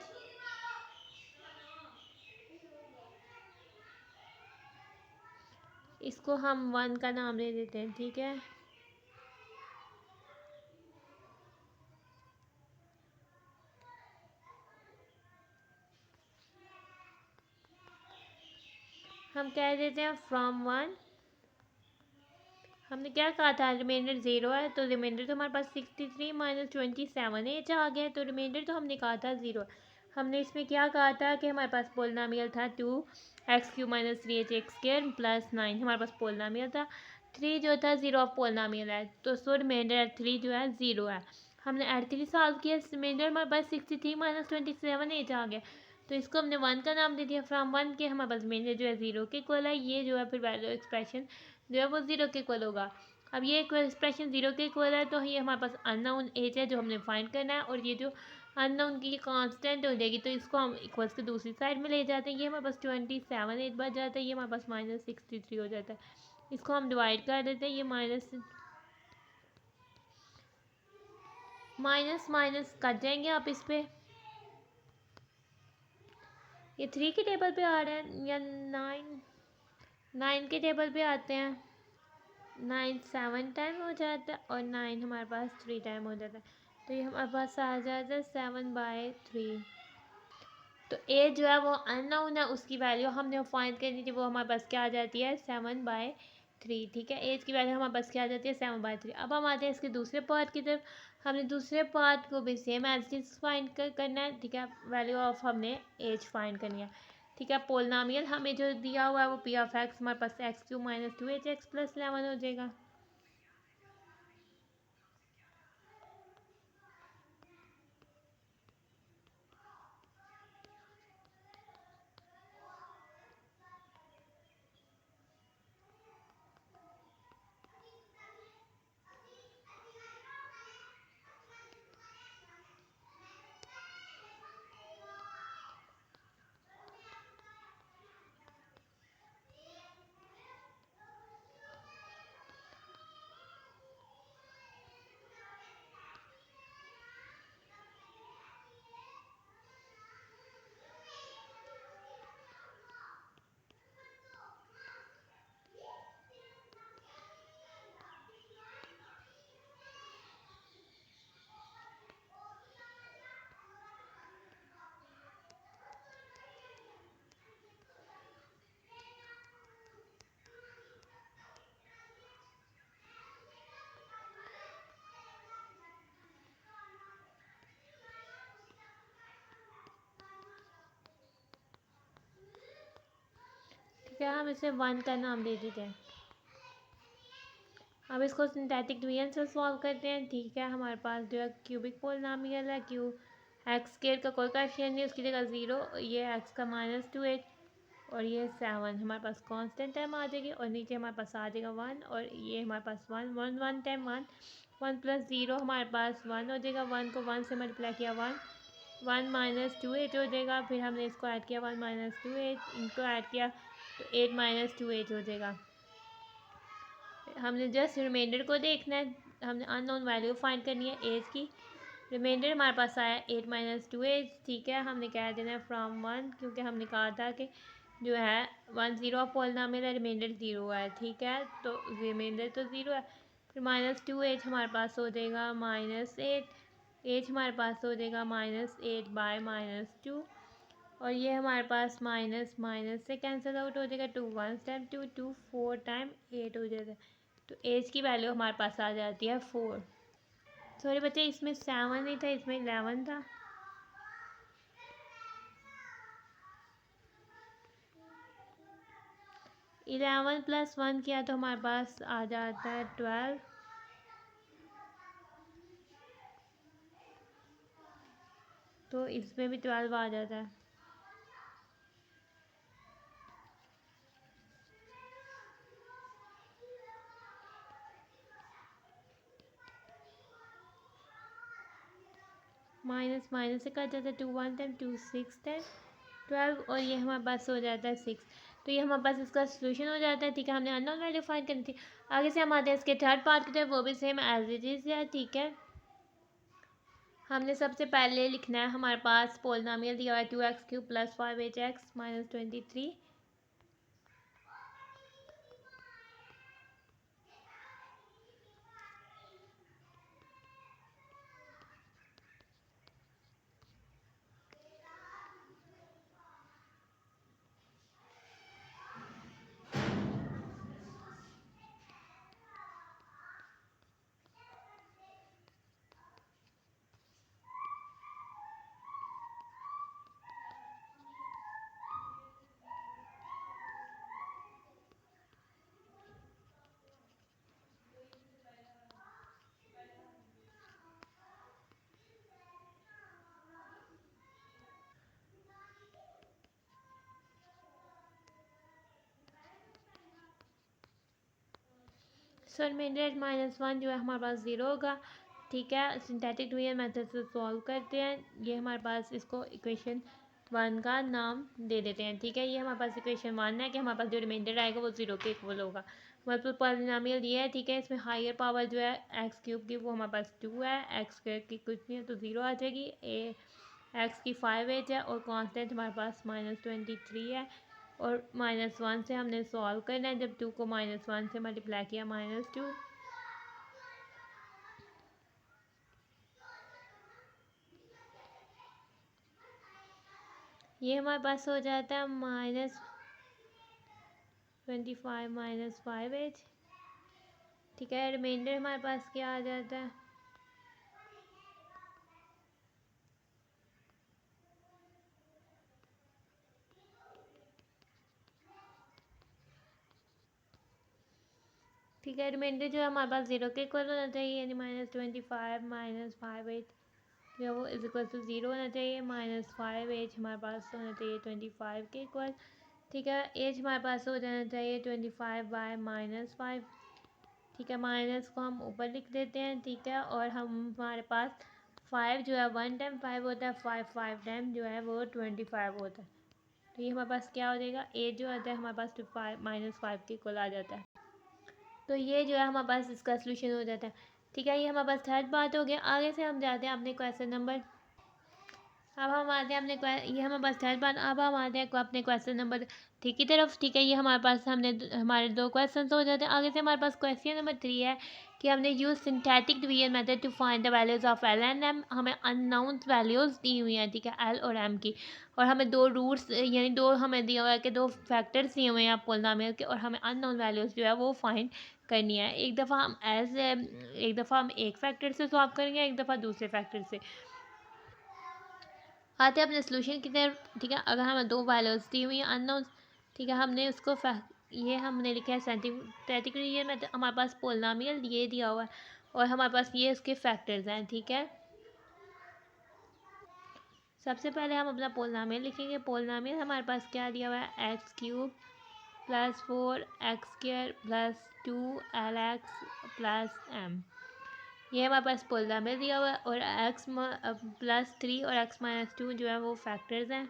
Speaker 1: इसको हम 1 का नाम दे देते हैं, ठीक है। हम कह देते हैं फ्रॉम 1। हमने क्या कहा था, रिमाइंडर 0 है, तो रिमाइंडर तो हमारे पास 63 माइनस 27 एच आ गया, तो रिमाइंडर तो हमने कहा था 0। हमने इसमें क्या कहा था कि हमारे पास पोलिनोमियल था 2x³ माइनस 3h² प्लस 9। हमारे पास पोलिनोमियल था 3 जो था 0 ऑफ पोलिनोमियल है, तो सो रिमाइंडर एट 3 जो है 0 है। हमने एट 3 सॉल्व किया, रिमाइंडर हमारे पास 63 माइनस 27 एच आ गया, तो इसको हमने 1 का नाम दे दिया। फ्रॉम 1 के हमारे पास रिमाइंडर जो है 0 के इक्वल है, ये जो है फिर वैल्यू एक्सप्रेशन जो है वो 0 के इक्वल होगा। अब ये एक्सप्रेशन 0 के इक्वल है, तो ये हमारे पास अननोन एज है जो हमने फाइंड करना है, और ये जो अननोन की कांस्टेंट हो जाएगी, तो इसको हम इक्वल्स के दूसरी साइड में ले जाते हैं। ये हमारे पास 27 8 बच जाता है, ये हमारे पास माइनस 63 हो जाता है। इसको हम डिवाइड कर देते हैं, ये माइनस माइनस माइनस कट जाएंगे आप इस पे। ये 3 के टेबल पे आ रहा है या 9 के टेबल पे आते हैं। 9 7 टाइम हो जाता है और 9 हमारे पास 3 टाइम हो जाता है, तो ये हमारे पास आ जाता है 7/3। तो ए जो है वो अननोन है, उसकी वैल्यू हमने फाइंड करनी थी, वो हमारे पास क्या आ जाती है 7/3, ठीक है। एज की वैल्यू हमारे पास क्या आ जाती है 7/3। अब हम आते हैं इसके दूसरे पार्ट की तरफ। हमने दूसरे पार्ट को भी सेम एज इट फाइंड करना है, ठीक है। वैल्यू ऑफ हमने एज फाइंड करनी है, ठीक है। पोलिनोमियल हमें जो दिया हुआ है वो पी ऑफ एक्स, हमारे पास x³ माइनस 2hx प्लस 11 हो जाएगा। ठीक है, हम इसे 1 का नाम दे देते हैं। अब इसको सिंथेटिक डिवीजन से सॉल्व करते हैं, ठीक है। हमारे पास जो है क्यूबिक पोलिनोमियल है, x² का कोई कोएफिशिएंट नहीं, उसकी जगह 0, ये x का -2h और ये 7 हमारे पास कांस्टेंट टाइम आ जाएगी, और नीचे हमारे पास आ जाएगा 1, और ये हमारे पास 1 1 1 टाइम 1 1 प्लस 0 हमारे पास 1 हो जाएगा। 1 को 1 से मल्टीप्लाई किया 1 1 माइनस 2h हो जाएगा। फिर हमने इसको ऐड किया 1 माइनस 2h, इनको ऐड किया तो 8 माइनस 2h हो जाएगा। हमने जस्ट रिमाइंडर को देखना है, हमने अननोन वैल्यू फाइंड करनी है एज की। रिमाइंडर हमारे पास आया 8 माइनस 2h, ठीक है। हमने कह देना है फ्रॉम 1, क्योंकि हमने कहा था कि जो है 1 0 ऑफ पोलिनोमियल है, रिमाइंडर 0 है, ठीक है। तो रिमाइंडर तो 0 है, फिर -2h हमारे पास हो जाएगा -8, एच हमारे पास हो जाएगा -8/-2, और ये हमारे पास माइनस माइनस से कैंसिल आउट हो जाएगा। 2 1 टाइम 2 2 4 टाइम 8 हो जाएगा, तो एज की वैल्यू हमारे पास आ जाती है 4। सॉरी बच्चे, इसमें 7 नहीं था, इसमें 11 था। इलेवन प्लस 1 किया तो हमारे पास आ जाता है 12, तो इसमें भी 12 आ जाता है। माइनस माइनस से कट जाता है। 2 1 टाइम 2 6 टाइम 12 और ये हमारे पास हो जाता है 6। तो ये हमारे पास इसका सोल्यूशन हो जाता है, ठीक है। हमने अननोन वैल्यू फाइंड करनी थी। आगे से हम आते हैं इसके थर्ड पार्ट की तरफ, वो भी सेम एज इट इज़ है, ठीक है। हमने सबसे पहले लिखना है, हमारे पास पोलिनोमियल दिया हुआ है 2x³ + 5h(x - 23). सो रिमाइंडर -1 जो है हमारे पास 0 होगा, ठीक है। सिंथेटिक डिवीजन मेथड से सॉल्व करते हैं। ये हमारे पास इसको इक्वेशन 1 का नाम दे देते हैं, ठीक है। ये हमारे पास इक्वेशन 1 है कि हमारे पास जो रिमाइंडर आएगा वो 0 के इक्वल होगा। मल्टीपल पॉलिनोमियल ये है, ठीक है। इसमें हायर पावर जो है x³ की वो हमारे पास 2 है, x² की कुछ नहीं है तो 0 आ जाएगी। x की 5h है और कांस्टेंट हमारे पास -23 है। और -1 से हमने सॉल्व करना है। जब 2 को -1 से मल्टीप्लाई किया -2, ये हमारे पास हो जाता है -25 - 5h, ठीक है। रिमाइंडर हमारे पास क्या आ जाता है, ठीक है। रिमाइंडर जो है हमारे पास 0 के इक्वल होना चाहिए, यानी -25 - 5h जो है वो इज इक्वल टू 0 होना चाहिए। -5h हमारे पास होना चाहिए 25 के इक्वल, ठीक है। एज हमारे पास हो जाना चाहिए 25/-5, ठीक है। माइनस को हम ऊपर लिख देते हैं, ठीक है। और हमारे पास 5 जो है 1 टाइम 5 होता है, 5 टाइम जो है वो 25 होता है। तो ये हमारे पास क्या हो जाएगा, एज जो आता है हमारे पास 5 के इक्वल आ जाता है। तो ये जो है हमारे पास इसका सोल्यूशन हो जाता है, ठीक है। ये हमारे पास थर्ड बात हो गया। आगे से हम जाते हैं अपने क्वेश्चन नंबर, अब हम आते हैं ये हमारे पास थर्ड बात। अब हम आते हैं अपने क्वेश्चन नंबर 3 की तरफ, ठीक है। ये हमारे पास हमारे 2 क्वेश्चन हो जाते हैं। आगे से हमारे पास क्वेश्चन नंबर 3 है कि हमने use synthetic division method to find the values of L and M. हमें अननाउन वैल्यूज़ दी हुई हैं, ठीक है, एल और एम की। और हमें 2 रूट्स यानी 2 हमें दिया हुआ है कि 2 फैक्टर्स दिए हुए हैं पोलिनोमियल के, और हमें अननोन वैल्यूज़ जो है वो फाइंड करनी है। एक दफ़ा हम एक फैक्टर से सॉल्व करेंगे, एक दफ़ा दूसरे फैक्टर से। आते हैं अपने सोल्यूशन की तरफ, ठीक है। अगर हमें 2 वैल्यूज़ दी हुई हैं अननोन, ठीक है, हमने उसको ये हमने लिखा है सिंथेटिक डिवीजन में, हमारे पास पोलिनोमियल ये दिया हुआ है और हमारे पास ये उसके फैक्टर्स हैं, ठीक है। सबसे पहले हम अपना पोलिनोमियल लिखेंगे। पोलिनोमियल हमारे पास क्या दिया हुआ है, x³ + 4x² + 2lx + ये हमारे पास पोलिनोमियल दिया हुआ है। और x+3 और x-2 जो है वो फैक्टर्स हैं।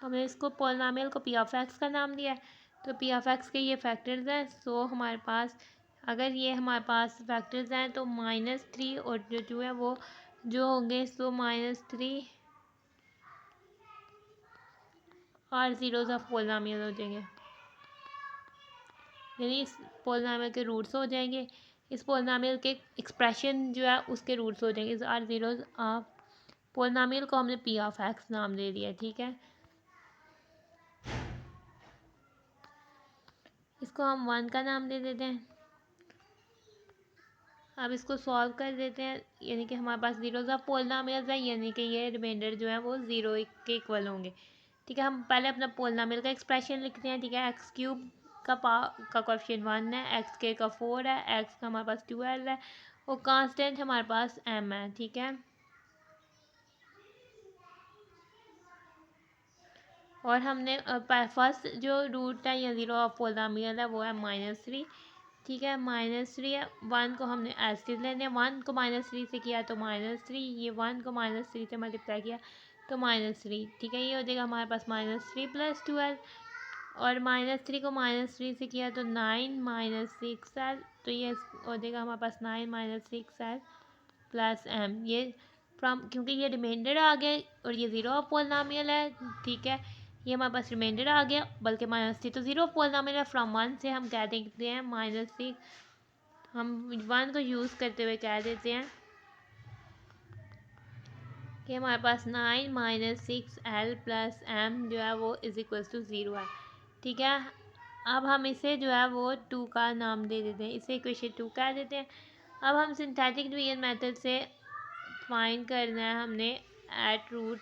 Speaker 1: हमने इसको पोलिनोमियल को p(x) का नाम दिया है, तो p(x) के ये फैक्टर्स हैं। सो हमारे पास अगर ये हमारे पास फैक्टर्स हैं तो -3 और जो है वो जो होंगे, सो -3 और ज़ीरोज़ ऑफ पोलिनोमियल हो जाएंगे, यानी इस पोलिनोमियल के रूट्स हो जाएंगे। इस पोलिनोमियल के एक्सप्रेशन जो है उसके रूट्स हो जाएंगे। इस आर ज़ीरोज़ ऑफ पोलिनोमियल को हमने p(x) नाम दे दिया, ठीक है। इसको हम 1 का नाम दे देते हैं। अब इसको सॉल्व कर देते हैं, यानी कि हमारे पास ज़ीरोज़ ऑफ पोलिनोमियल्स है, यानी कि ये रिमाइंडर जो है वो 0 के इक्वल होंगे, ठीक है। हम पहले अपना पोलिनोमियल का एक्सप्रेशन लिखते हैं, ठीक है। x³ का कोएफिशिएंट 1 है, x² का 4 है, x का हमारे पास 12 है और कांस्टेंट हमारे पास m है, ठीक है। और हमने फर्स्ट जो रूट है या ज़ीरो ऑफ पोलिनोमियल है वो है -3। ठीक है, -3 है। 1 को हमने ऐसे लेने, 1 को -3 से किया तो -3, ये 1 को -3 से मल्टीप्लाई किया तो -3। ठीक है, ये हो जाएगा हमारे पास -3 + 12, और -3 को -3 से किया तो 9 - 6l, तो ये हो जाएगा हमारे पास 9 - 6l प्लस m। ये फ्रॉम, क्योंकि ये रिमाइंडर आ गया और ये ज़ीरो ऑफ पोलिनोमियल है। ठीक है, ये हमारे पास रिमाइंडर आ गया, बल्कि -3 तो ज़ीरो ऑफ पोलिनोमियल है। फ्रॉम 1 से हम कह देते हैं -6, हम 1 को यूज़ करते हुए कह देते हैं कि हमारे पास 9 - 6l प्लस m जो है वो =0 है। ठीक है, अब हम इसे जो है वो 2 का नाम दे देते हैं, इसे इक्वेशन 2 कह देते हैं। अब हम सिंथेटिक डिवीजन मेथड से फाइंड करना है हमने एट रूट,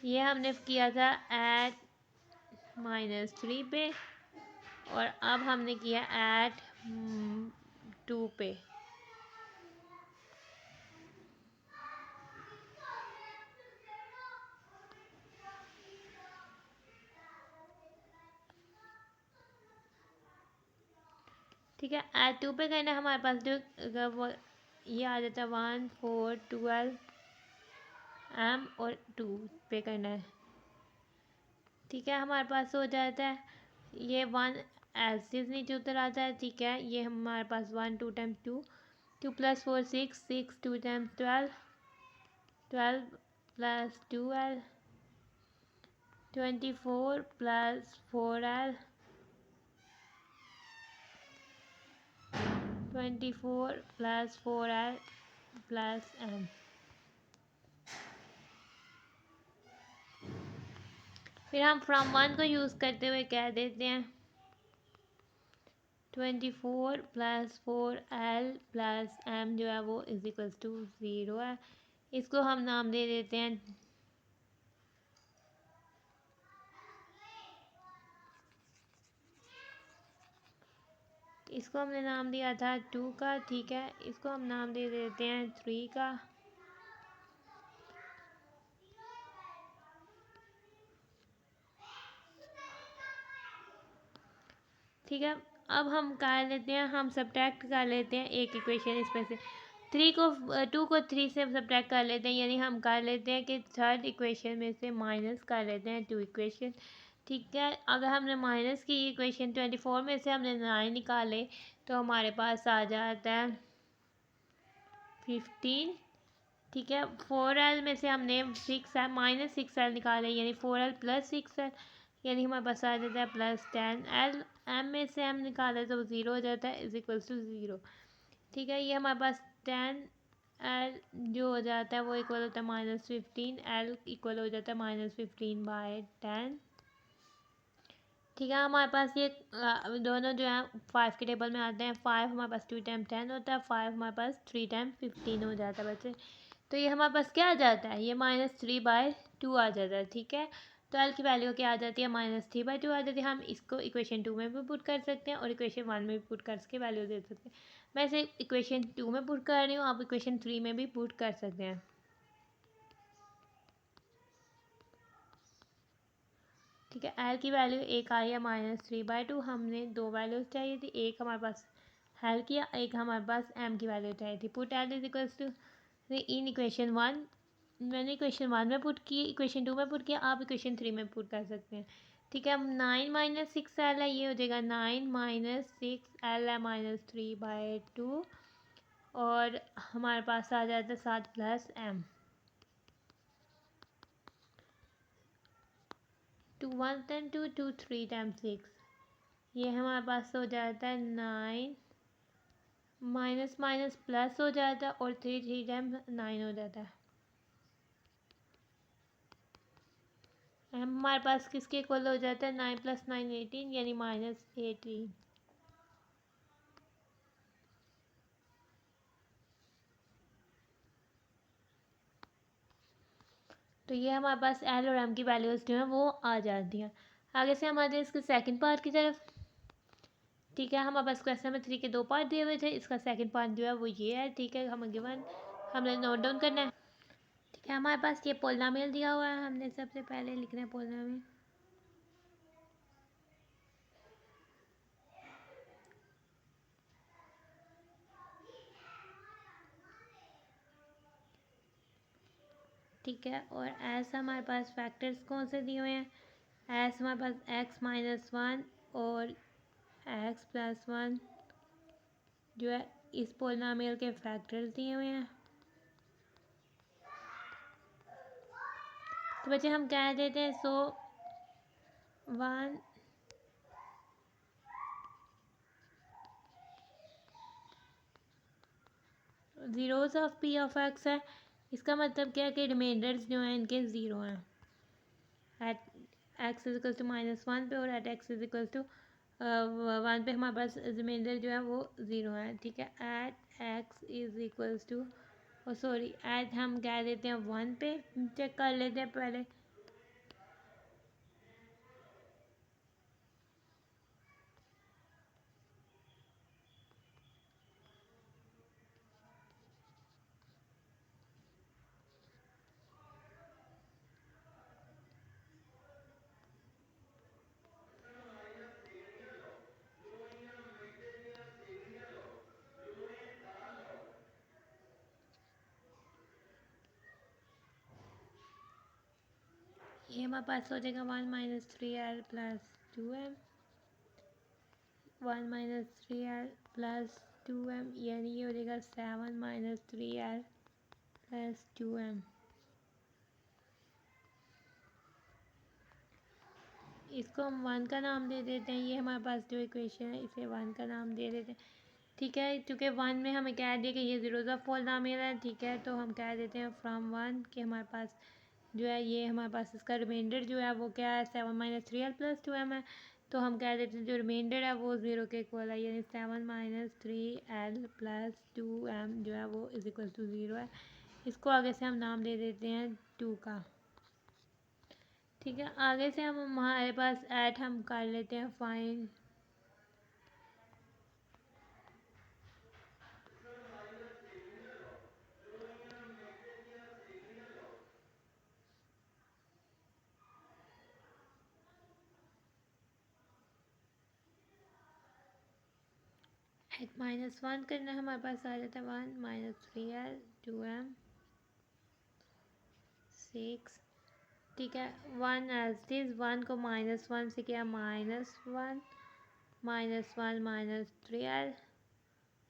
Speaker 1: ये हमने किया था एट -3 पे, और अब हमने किया एट 2 पे। ठीक है, एट 2 पे करना है, हमारे पास जो वो ये आ जाता है 1 4 12 m, और 2 पे करना है। ठीक है, हमारे पास हो जाता है ये 1 ऐसे नीचे उतर आता है। ठीक है, ये हमारे पास 1 2 times 2, 2 + 4 6, 6 2 times 12, 12 + 2l, 24 + 4l, 24 + 4l plus m। फिर हम फ्रॉम 1 को यूज़ करते हुए कह देते हैं 24 + 4l प्लस m जो है वो =0 है। इसको हम नाम दे देते हैं, इसको हमने नाम दिया था 2 का। ठीक है, इसको हम नाम दे देते हैं 3 का। ठीक है, अब हम कर लेते हैं, हम सब्ट्रैक्ट कर लेते हैं एक इक्वेशन इसमें से। 2 को 3 से सब्ट्रैक्ट कर लेते हैं, यानी हम कर लेते हैं कि थर्ड इक्वेशन में से माइनस कर लेते हैं 2 इक्वेशन। ठीक है, अगर हमने माइनस की इक्वेशन 24 में से हमने 9 निकाले तो हमारे पास आ जाता है 15। ठीक है, 4l में से हमने -6l निकाले, यानी 4l + 6l, यानी हमारे पास आ जाता है +10l। m में से m निकाले तो 0 हो जाता है, =0। ठीक है, ये हमारे पास 10l जो हो जाता है वो इक्वल होता है -15l, इक्वल हो जाता है -15/10। ठीक है, हमारे पास ये दोनों जो है 5 के टेबल में आते हैं। 5 हमारे पास 2 टाइम 10 होता है, 5 हमारे पास 3 टाइम 15 हो जाता है बच्चे। तो ये हमारे पास क्या आ जाता है, ये -3/2 आ जाता है। ठीक है, तो एल की वैल्यू क्या आ जाती है, -3/2 आ जाती है। हम इसको इक्वेशन 2 में भी पुट कर सकते हैं और इक्वेशन 1 में भी पुट करके वैल्यू दे सकते हैं। मैं इसे इक्वेशन 2 में पुट कर रही हूँ, आप इक्वेशन 3 में भी पुट कर सकते हैं। ठीक है, एल की वैल्यू एक आई है -3/2। हमने दो वैल्यूज चाहिए थी, एक हमारे पास हल किया, एक हमारे पास एम की वैल्यू चाहिए थी। Put L is two in equation 1, मैंने इक्वेशन 1 में पुट की, इक्वेशन 2 में पुट किया, आप इक्वेशन 3 में पुट कर सकते हैं। ठीक है, 9 - 6l है, ये हो जाएगा 9 - 6l है -3/2, और हमारे पास आ जाता है 7 प्लस m। 2 1 10 2 2 3 टाइम्स 6, ये हमारे पास हो जाता है 9, माइनस माइनस प्लस हो जाता है, और 3 टाइम्स 9 हो जाता है। हमारे पास किसके इक्वल हो जाता है, 9 + 9 18, यानी -18। तो ये हमारे पास एल और एम की वैल्यूज़ जो हैं वो आ जाती हैं। आगे से हम आते हैं इसके सेकंड पार्ट की तरफ। ठीक है, हमारे पास क्वेश्चन नंबर 3 के 2 पार्ट दिए हुए थे, इसका सेकंड पार्ट जो है वो ये है। ठीक है, हमें गिवन, हमने नोट डाउन करना है। क्या हमारे पास ये पोलिनोमियल दिया हुआ है, हमने सबसे पहले लिखना है पोलिनोमियल। ठीक है, और एस हमारे पास फैक्टर्स कौन से दिए हुए हैं, एस हमारे पास x-1 और x+1 जो है इस पोलिनोमियल के फैक्टर्स दिए हुए हैं। तो बच्चे हम कह देते हैं 1 zeros of P of x है। इसका मतलब क्या है कि रिमाइंडर्स जो हैं इनके ज़ीरो हैं at x is equal to -1 पे, और at x is equal to 1 पे हमारे पास रिमाइंडर जो है वो ज़ीरो है। ठीक है, at x is equals to sorry at हम कह देते हैं 1 पे, चेक कर लेते हैं पहले। ये हमारे पास हो जाएगा 1 - 3l + 2m, 1 - 3l + 2m, यानी ये हो जाएगा 7 - 3l + 2m। इसको हम 1 का नाम दे देते हैं। ये हमारे पास जो इक्वेशन है इसे 1 का नाम दे देते हैं। ठीक है, क्योंकि 1 में हमें कह दिया कि ये ज़ीरोज़ ऑफ पोलिनोमियल है। ठीक है, तो हम कह देते हैं फ्रॉम 1 कि हमारे पास जो है ये हमारे पास इसका रिमाइंडर जो है वो क्या है 7 - 3l + 2m है। तो हम कह देते हैं जो रिमाइंडर है वो 0 के इक्वल है, यानी 7 - 3l + 2m जो है वो इज इक्वल टू 0 है। इसको आगे से हम नाम दे देते हैं 2 का। ठीक है, आगे से हम हमारे पास ऐट हम कर लेते हैं फाइंड। एट -1 करना हमारे पास आ जाता है 1 - 3l 2m 6। ठीक है, 1 एज दिस 1 को -1 से किया -1 -1 - 3l,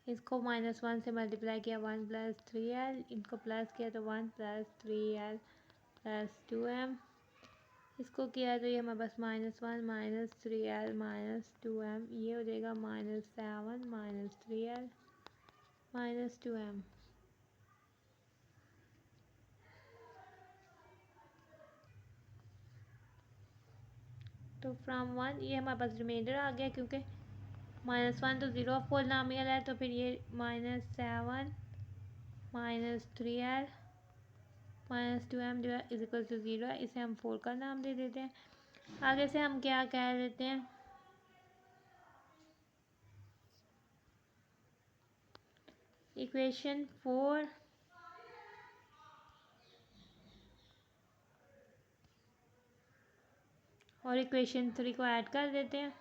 Speaker 1: इसको -1 से मल्टीप्लाई किया 1 + 3l, इनको प्लस किया तो 1 + 3l + 2m, इसको किया तो ये हमारे पास -1 - 3l - 2m, ये हो जाएगा -7 - 3l - 2m। तो फ्रॉम 1 ये हमारे पास रिमाइंडर आ गया, क्योंकि -1 तो ज़ीरो ऑफ पोलिनोमियल है, तो फिर ये -7 - 3l - 2m जो है इज इक्वल टू 0 है। इसे हम 4 का नाम दे देते हैं। आगे से हम क्या कह देते हैं, इक्वेशन 4 और इक्वेशन 3 को ऐड कर देते हैं।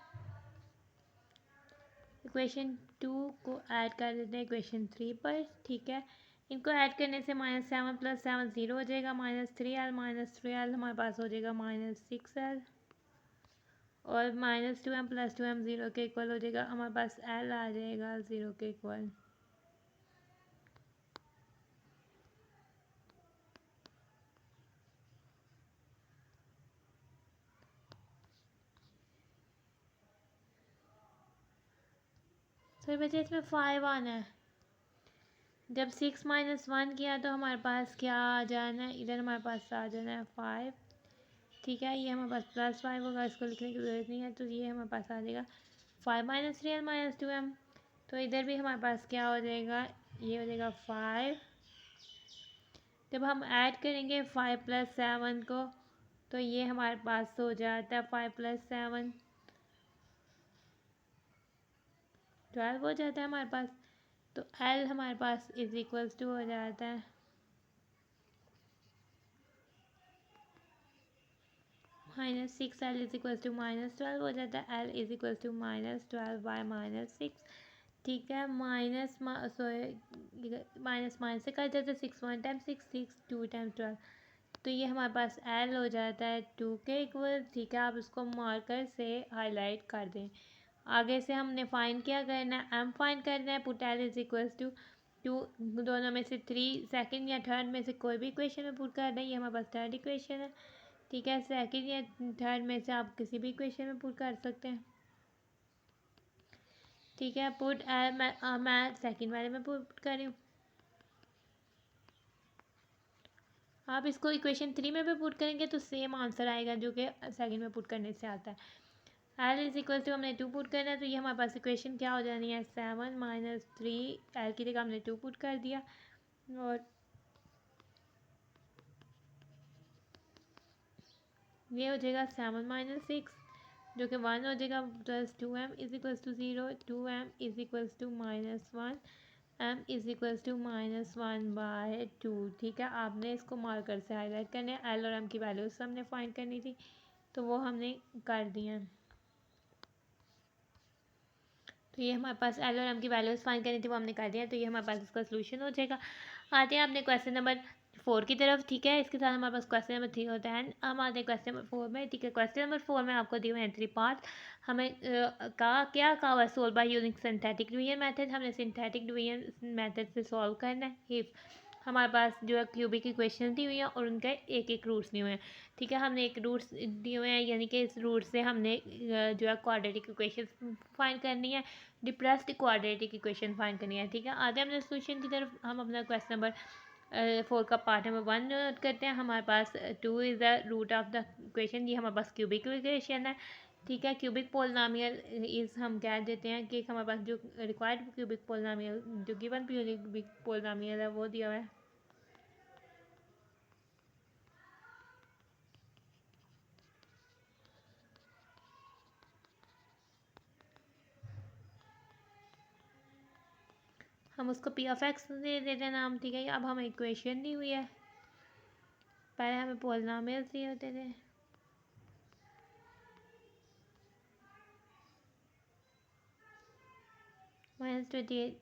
Speaker 1: इक्वेशन 2 को ऐड कर देते हैं इक्वेशन 3 पर। ठीक है, इनको ऐड करने से -7 + 7 0 हो जाएगा, -3l - 3l हमारे पास हो जाएगा -6l, और -2m + 2m 0 के इक्वल हो जाएगा, हमारे पास l आ जाएगा 0 के इक्वल। फिर बच्चे इसमें 5 आना है। जब 6 - 1 किया तो हमारे पास क्या आ जाना है, इधर हमारे पास आ जाना है 5। ठीक है, ये हमारे पास +5 होगा, इसको लिखने की ज़रूरत नहीं है, तो ये हमारे पास आ जाएगा 5 - 3l - 2m। तो इधर भी हमारे पास क्या हो जाएगा, ये हो जाएगा 5। जब हम ऐड करेंगे 5 + 7 को, तो ये हमारे पास हो जाता है 5 + 7 12 हो जाता है हमारे पास। तो l हमारे पास इज इक्वल्स टू हो जाता है -6 L इज इक्वल टू -12 हो जाता है। L is equal to -12 by -6, ठीक है। माइनस माइनस से कट जाता है। 6 1 टाइम 6, 6 2 टाइम 12, तो ये हमारे पास L हो जाता है 2 के इक्वल, ठीक है। आप इसको मार्कर से हाईलाइट कर दें। आगे से हमने फाइंड क्या करना है, M फाइंड करना है। Put L is equal to 2, दोनों में से 3 सेकंड या थर्ड में से कोई भी इक्वेशन में पुट कर दें। ये हमारे पास थर्ड इक्वेशन है, ठीक है। सेकंड या थर्ड में से आप किसी भी इक्वेशन में पुट कर सकते हैं, ठीक है। पुट मैं सेकंड वाले में पुट कर रही हूँ। आप इसको इक्वेशन 3 में भी पुट करेंगे तो सेम आंसर आएगा जो कि सेकंड में पुट करने से आता है। L इज इक्वल टू हमने 2 पुट करना है, तो ये हमारे पास इक्वेशन क्या हो जानी है, 7 - 3। L की जगह हमने 2 पुट कर दिया और ये हो जाएगा 7 - 6 जो कि 1 हो जाएगा, plus 2m is equal to 0, 2m is equal to -1, m is equal to -1/2, ठीक है। आपने इसको मार्कर से हाईलाइट करना है। L और m की वैल्यूज हमने फाइंड करनी थी, तो वो हमने कर दिया। तो ये हमारे पास L और M की वैल्यूज़ फाइंड करनी थी, वो हमने कर दिया। तो ये हमारे पास इसका सोल्यूशन हो जाएगा। आते हैं अपने क्वेश्चन नंबर 4 की तरफ, ठीक है। इसके साथ हमारे पास क्वेश्चन नंबर 3 होता है। हम आते हैं क्वेश्चन नंबर 4 में, ठीक है। क्वेश्चन नंबर 4 में आपको दिए हुए हैं 3 पार्ट। हमें कहा हुआ solve by using synthetic division method. हमने सिंथेटिक डिवीजन मेथड से सॉल्व करना है। इफ़ हमारे पास जो है क्यूबिक इक्वेशन दी हुई हैं और उनके एक एक रूट्स दिए हुए हैं, ठीक है। हमने एक रूट्स दिए हुए हैं, यानी कि इस रूट से हमने जो है क्वाड्रेटिक इक्वेशन फाइंड करनी है, डिप्रेस्ड क्वाड्रेटिक इक्वेशन फाइंड करनी है, ठीक है। आगे हमने सोल्यूशन की तरफ हम अपना क्वेश्चन नंबर 4 का पार्ट नंबर 1 नोट करते हैं। हमारे पास 2 is the root of the equation, ये हमारे पास क्यूबिक इक्वेशन है, ठीक है। क्यूबिक पोलिनोमियल इज़ हम कह देते हैं कि हमारे पास जो रिक्वायर्ड क्यूबिक पोलिनोमियल, जो गिवन क्यूबिक पोलिनोमियल है वो दिया हुआ है। हम उसको पी ऑफ एक्स दे देते हैं नाम, ठीक है। अब हमें इक्वेशन दी हुई है, पहले हमें पोलिनोमियल्स दिए होते थे। -28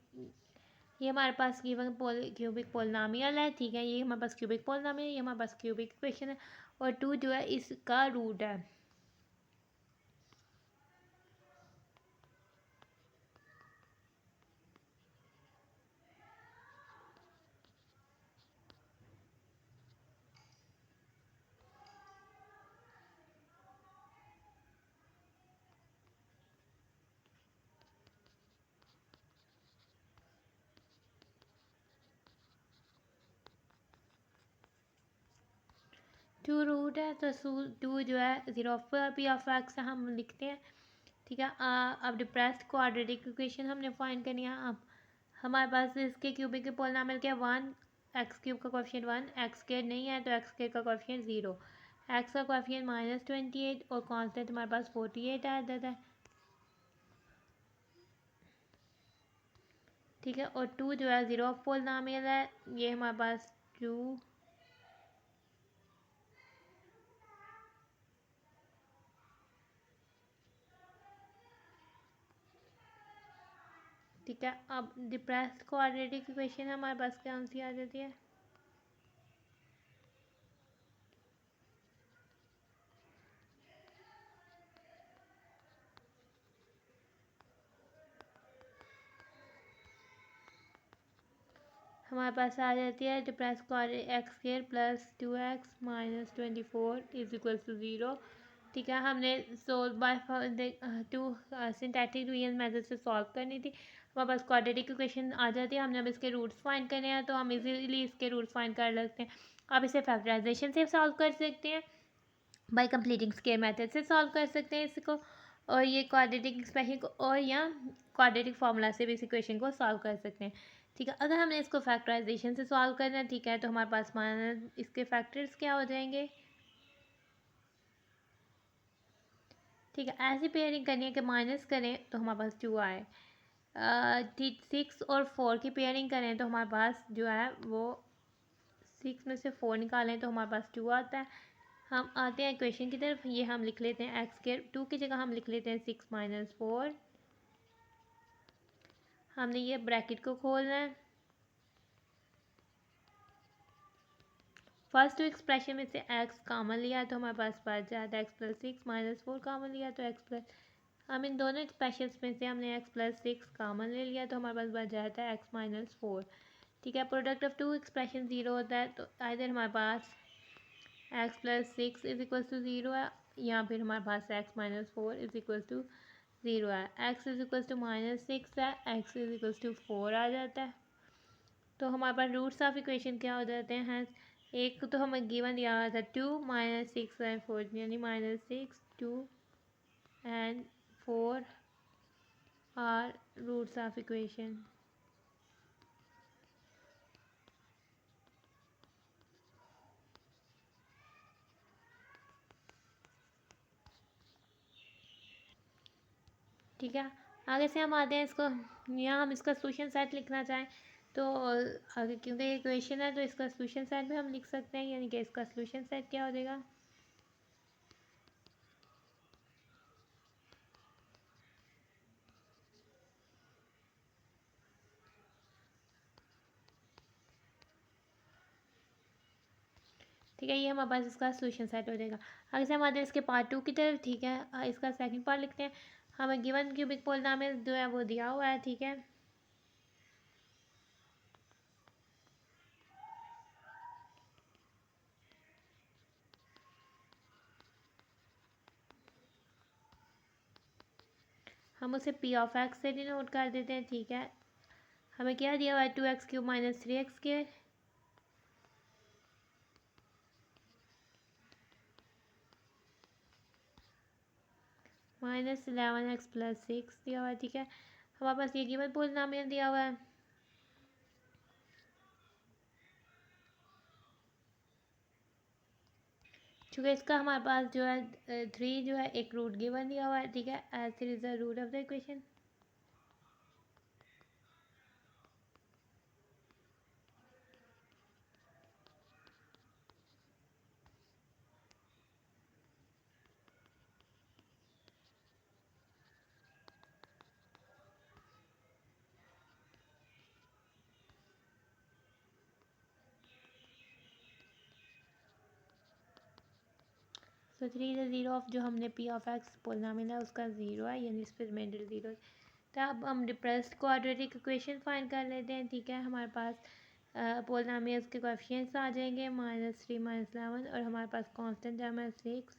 Speaker 1: ये हमारे पास गिवन क्यूबिक पोलिनोमियल है, ठीक है। ये हमारे पास क्यूबिक पोलिनोमियल है, ये हमारे पास क्यूबिक इक्वेशन है, और 2 जो है इसका रूट है। टू रूट है, तो 2 जो है 0 पी ऑफ एक्स हम लिखते हैं, ठीक है। अब डिप्रेस्ड क्वाड्रेटिक इक्वेशन हमने फाइंड करनी है। अब हमारे पास इसके क्यूबिक के पोलिनोमियल क्या, 1, एक्स क्यूब का कोएफिशिएंट 1, एक्स स्क्वायर नहीं है तो एक्स स्क्वायर का कोएफिशिएंट 0, एक्स का कोएफिशिएंट -28 और कांस्टेंट हमारे पास 48 आ जाता है, ठीक है। और 2 जो है 0 पोलिनोमियल है, ये हमारे पास 2, ठीक है। अब डिप्रेस्ड क्वाड्रेटिक इक्वेशन हमारे पास कौन सी आ जाती है, हमारे पास आ जाती है depressed quadratic x square plus 2x minus 24 is equal to 0, ठीक है। हमने solve by two synthetic division method से सॉल्व करनी थी। हमारे पास क्वाड्रेटिक इक्वेशन आ जाती है, हमने अब इसके रूट्स फाइंड करने हैं, तो हम इजीली इसके रूट्स फाइंड कर सकते हैं। आप इसे फैक्टराइजेशन से सॉल्व कर सकते हैं, बाय कंप्लीटिंग स्क्वायर मेथड से सॉल्व कर सकते हैं इसको, और ये क्वाड्रेटिक एक्सप्रेशन को, और या क्वाड्रेटिक फार्मूला से भी इस इक्वेशन को सॉल्व कर सकते हैं, ठीक है। अगर हमने इसको फैक्टराइजेशन से सॉल्व करना है, ठीक है, तो हमारे पास इसके फैक्टर्स क्या हो जाएंगे, ठीक है। ऐसी पेयरिंग करनी है कि माइनस करें तो हमारे पास 2 आए, ठीक। 6 और 4 की पेयरिंग करें तो हमारे पास जो है वो 6 में से 4 निकालें तो हमारे पास 2 आता है। हम आते हैं इक्वेशन की तरफ। ये हम लिख लेते हैं एक्स स्क्वायर, 2 की जगह हम लिख लेते हैं 6 माइनस 4। हमने ये ब्रैकेट को खोलना है। फर्स्ट टू एक्सप्रेशन में से x कॉमन लिया तो हमारे पास बच जाता है x प्लस 6 माइनस 4 कॉमन लिया तो x प्लस, हम इन दोनों एक्सप्रेशन में से हमने x प्लस 6 कॉमन ले लिया तो हमारे पास बच जाता है x माइनस 4। ठीक है, product of two expression zero होता है तो आइदर हमारे पास x plus 6 is equal to zero है या फिर हमारे पास x minus 4 is equal to zero है। x is equal to minus 6 है, x इज इक्वल टू 4 आ जाता है। तो हमारे पास रूट्स ऑफ इक्वेशन क्या हो जाते हैं, एक तो हमें गिवन दिया हुआ था 2 माइनस 6 एंड 4 यानी minus 6 2 and 4 are roots of equation. ठीक है, आगे से हम आते हैं इसको, यहाँ हम इसका सोल्यूशन सेट लिखना चाहें तो आगे क्योंकि ये इक्वेशन है तो इसका सोल्यूशन सेट भी हम लिख सकते हैं, यानी कि इसका सोल्यूशन सेट क्या हो जाएगा, ठीक है। ये हमारे पास इसका सोल्यूशन सेट हो जाएगा। आगे से हम आते हैं इसके पार्ट 2 की तरफ। ठीक है, इसका सेकंड पार्ट लिखते हैं। हमें गिवन क्यूबिक पॉलीनॉमियल जो है वो दिया हुआ है। ठीक है, हम उसे पी ऑफ एक्स से डिनोट कर देते हैं। ठीक है, हमें क्या दिया हुआ है 2x³ minus 3x² minus 11x plus 6 दिया हुआ है। ठीक है, हमारे पास ये गिवन पॉलीनॉमियल दिया हुआ है। चूँकि इसका हमारे पास जो है 3 जो है एक रूट गिवन दिया हुआ है। ठीक है, as 3 is the root of the equation. तो 3 इज ज़ीरो ऑफ जो हमने पी ऑफ एक्स पॉलीनॉमियल है उसका ज़ीरो है, यानी इस पर रिमाइंडर ज़ीरो। तो अब हम डिप्रेस्ड क्वाड्रेटिक इक्वेशन फाइंड कर लेते हैं। ठीक है, हमारे पास पॉलीनॉमियल्स के कोएफिशिएंट्स आ जाएंगे -3 -11 और हमारे पास कांस्टेंट टर्म है 6।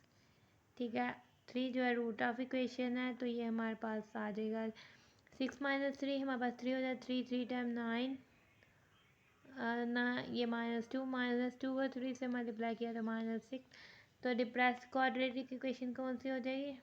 Speaker 1: ठीक है, 3 जो है रूट ऑफ इक्वेशन है तो ये हमारे पास आ जाएगा 6 माइनस 3, हमारे पास 3 हो जाए 3 3 टाइम 9 ना, ये -2 को 3 से मल्टीप्लाई किया तो -6। तो डिप्रेस्ड क्वाड्रेटिक इक्वेशन कौन सी हो जाएगी,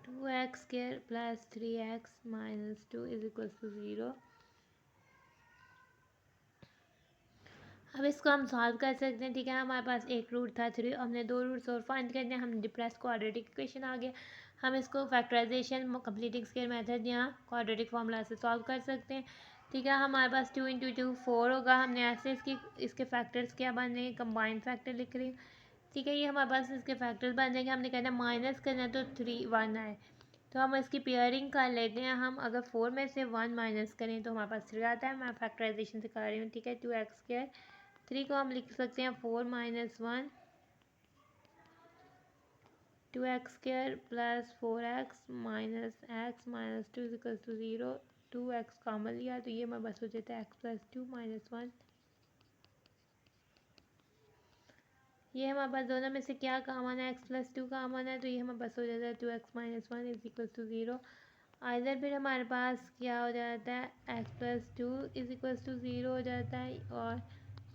Speaker 1: 2x² plus 3x minus 2 is equal to 0। अब इसको हम सॉल्व कर सकते हैं। ठीक है, हमारे पास एक रूट था 3, हमने 2 रूट्स और फाइंड करने हैं, हम डिप्रेस्ड क्वाड्रेटिक इक्वेशन आ गया। हम इसको फैक्टराइजेशन कंप्लीटिंग स्केयर मेथड या क्वाड्रेटिक फार्मूला से सॉल्व कर सकते हैं। ठीक है, हमारे पास 2 × 2 4 होगा। हमने ऐसे इसके फैक्टर्स क्या बन जाएंगे, कंबाइंड फैक्टर लिख रही हूँ। ठीक है, ये हमारे पास इसके फैक्टर्स बन जाएंगे। हमने कहना माइनस करना तो 3 1 आए तो हम इसकी पेयरिंग कर लेते हैं। हम अगर 4 में से 1 माइनस करें तो हमारे पास 3 आता है। मैं फैक्टराइजेशन से कर रही हूँ। ठीक है, 2x², 3 को हम लिख सकते हैं 4 minus 1 2x² plus 4x minus x minus 2 is equal to 0। 2x common लिया तो ये हमारे पास हो जाता है x प्लस 2 माइनस 1। ये हमारे पास दोनों में से क्या कॉमन है, x प्लस 2 कॉमन है तो ये हमारे पास हो जाता है 2x minus 1 is equal to 0। इधर फिर हमारे पास क्या हो जाता है, x plus 2 is equal to 0 हो जाता है और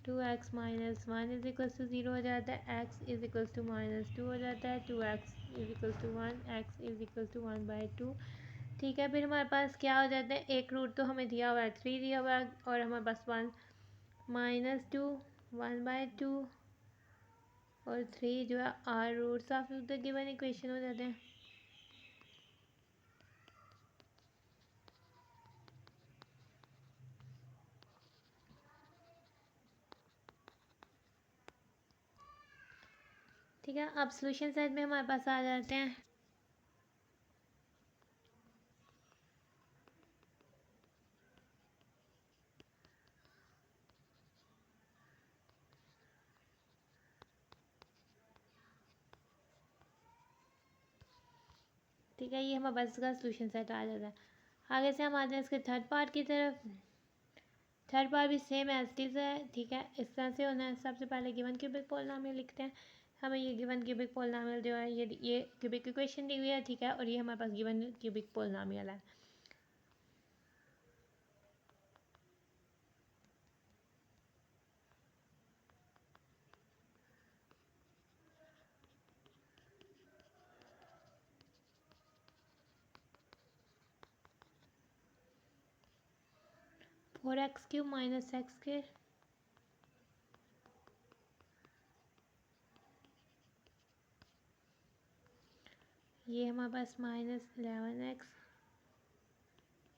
Speaker 1: 2x minus 1 is equal to 0 हो जाता है। x is equal to minus 2 हो जाता है। 2x is equal to 1, x is equal to 1/2। ठीक है, फिर हमारे पास क्या हो जाता है, एक रूट तो हमें दिया हुआ है 3 दिया हुआ है और हमारे पास 1 -2 1/2 और 3 जो है are roots of the given equation हो जाते हैं। ठीक है, अब सॉल्यूशन साइड में हमारे पास आ जाते हैं। ठीक है, ये हमारे पास इसका सॉल्यूशन सेट आ जाता है। आगे से हम आते हैं इसके थर्ड पार्ट की तरफ। थर्ड पार्ट भी सेम एज इट इज़ है। ठीक है, इस तरह से होना है। सबसे पहले गिवन क्यूबिक पॉलिनोमियल लिखते हैं। हमें ये गिवन क्यूबिक पॉलिनोमियल जो है ये क्यूबिक इक्वेशन दी हुई है। ठीक है, और ये हमारे पास गिवन क्यूबिक पॉलिनोमियल है। Four x cube minus x के ये हमारे पास -11x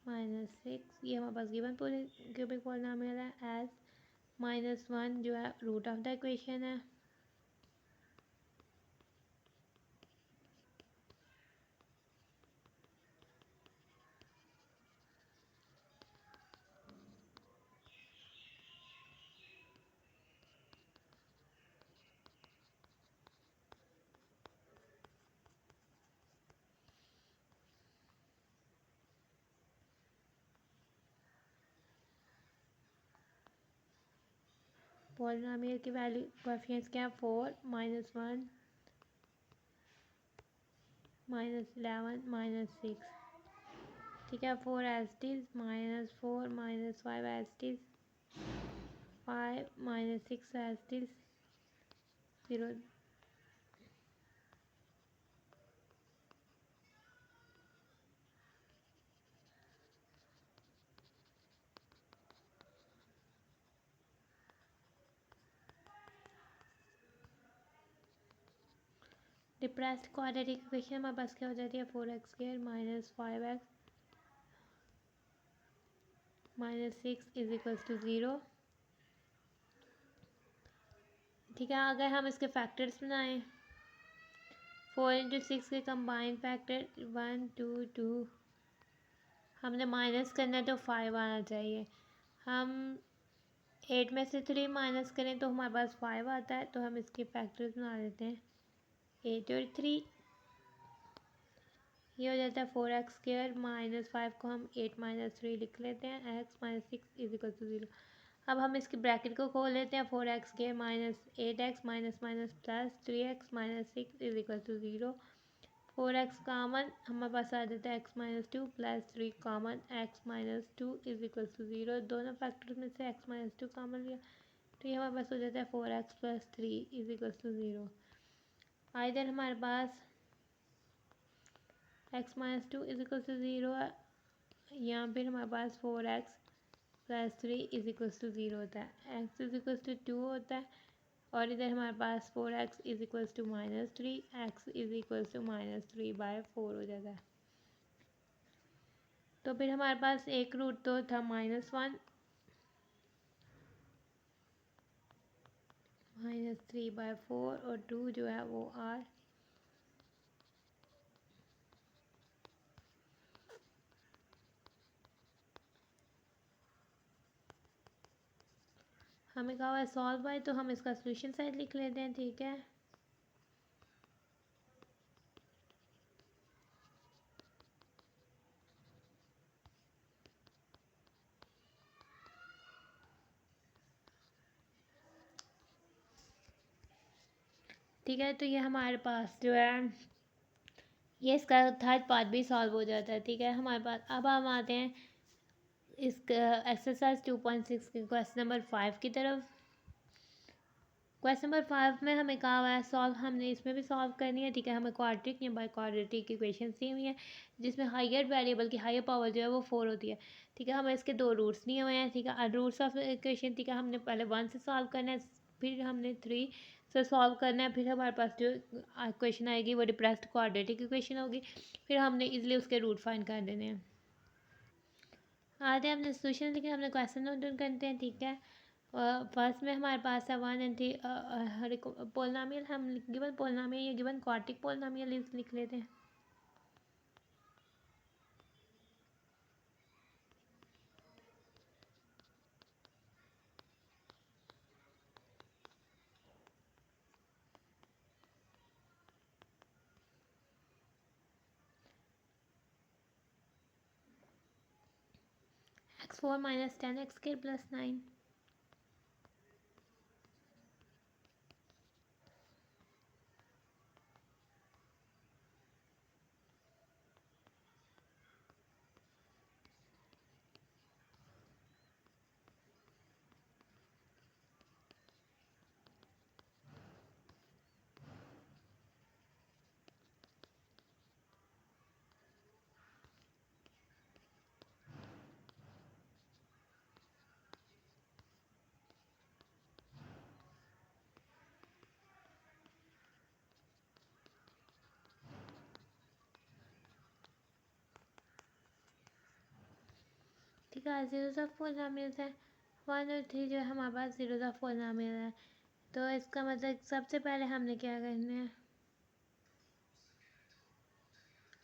Speaker 1: -6 ये हमारे पास गिवन क्यूबिक पॉलिनोमियल है एज -1 जो है रूट ऑफ द इक्वेशन है। पॉलिनोमियल की वैल्यू कोएफिशिएंट्स क्या है 4 -1 -11 -6। ठीक है, 4 as it is -4 -5 as it is 5 -6 as it is 0। Depressed quadratic equation हमारे पास क्या हो जाती है 4x² -5x -6 is equals to 0। ठीक है, अगर हम इसके फैक्टर्स बनाएं 4 इंटू 6 के कंबाइंड फैक्टर 1 2 2 हमने माइनस करना है तो 5 आना चाहिए। हम 8 में से 3 माइनस करें तो हमारे पास 5 आता है। तो हम इसके फैक्टर्स बना लेते हैं 8 और 3। ये हो जाता है 4x² -5 को हम 8 -3 लिख लेते हैं x -6 इज इक्वल टू 0। अब हम इसकी ब्रैकेट को खोल लेते हैं 4x² -8x plus 3x -6 is equal to 0। 4x कॉमन हमारे पास आ जाता है x-2 plus 3 common x-2 is equal to 0। दोनों फैक्टर्स में से x-2 कॉमन लिया तो ये हमारे पास हो जाता है 4x plus 3 is equal to 0। इधर हमारे पास x-2 इज इक्वल टू 0 है। यहाँ पर हमारे पास 4x plus 3 is equal to 0 होता है। x इज इक्वल टू 2 होता है और इधर हमारे पास 4x is equal to -3 x is equal to -3/4 हो जाता है। तो फिर हमारे पास एक रूट तो था -1 -3/4 और 2 जो है वो r। हमें कहा हुआ है सॉल्व बाय, तो हम इसका सॉल्यूशन साइड लिख लेते हैं। ठीक है, ठीक है, तो ये हमारे पास जो है ये इसका थर्ड पार्ट भी सॉल्व हो जाता है। ठीक है, हमारे पास अब हम आते हैं इसका एक्सरसाइज 2.6 के क्वेश्चन नंबर 5 की तरफ। क्वेश्चन नंबर 5 में हमें कहा हुआ है सॉल्व, हमने इसमें भी सॉल्व करनी है। ठीक है, हमें क्वाड्रेटिक या बाई क्वाड्रेटिक की इक्वेशन दी हुई है जिसमें हायर वेरिएबल की हायर पावर जो है वो 4 होती है। ठीक है, हमें इसके 2 रूट्स दिए हुए हैं। ठीक है, रूट्स ऑफ इक्वेशन ठीक है हमने पहले 1 से सॉल्व करना है फिर हमने 3 से सॉल्व करना है। फिर हमारे पास जो इक्वेशन आएगी वो डिप्रेस्ड क्वाड्रेटिक इक्वेशन होगी। फिर हमने इजीली उसके रूट फाइंड कर देने हैं। आते हमने सोल्यूशन लिखे, हमने क्वेश्चन नोट डाउन करते हैं। ठीक है, फर्स्ट में हमारे पास है 1 एंड 3 पोलिनोमियल। हम गिवन पोलिनोमियल या गिवन क्वाड्रेटिक पोलिनोमियल लिख लेते हैं। x4 minus 10 x square plus 9। ठीक है, जीरोस ऑफ पोलिनोमियल्स है 1 और 3 जो है हमारे पास जीरोस ऑफ पोलिनोमियल है। तो इसका मतलब सबसे पहले हमने क्या करना है,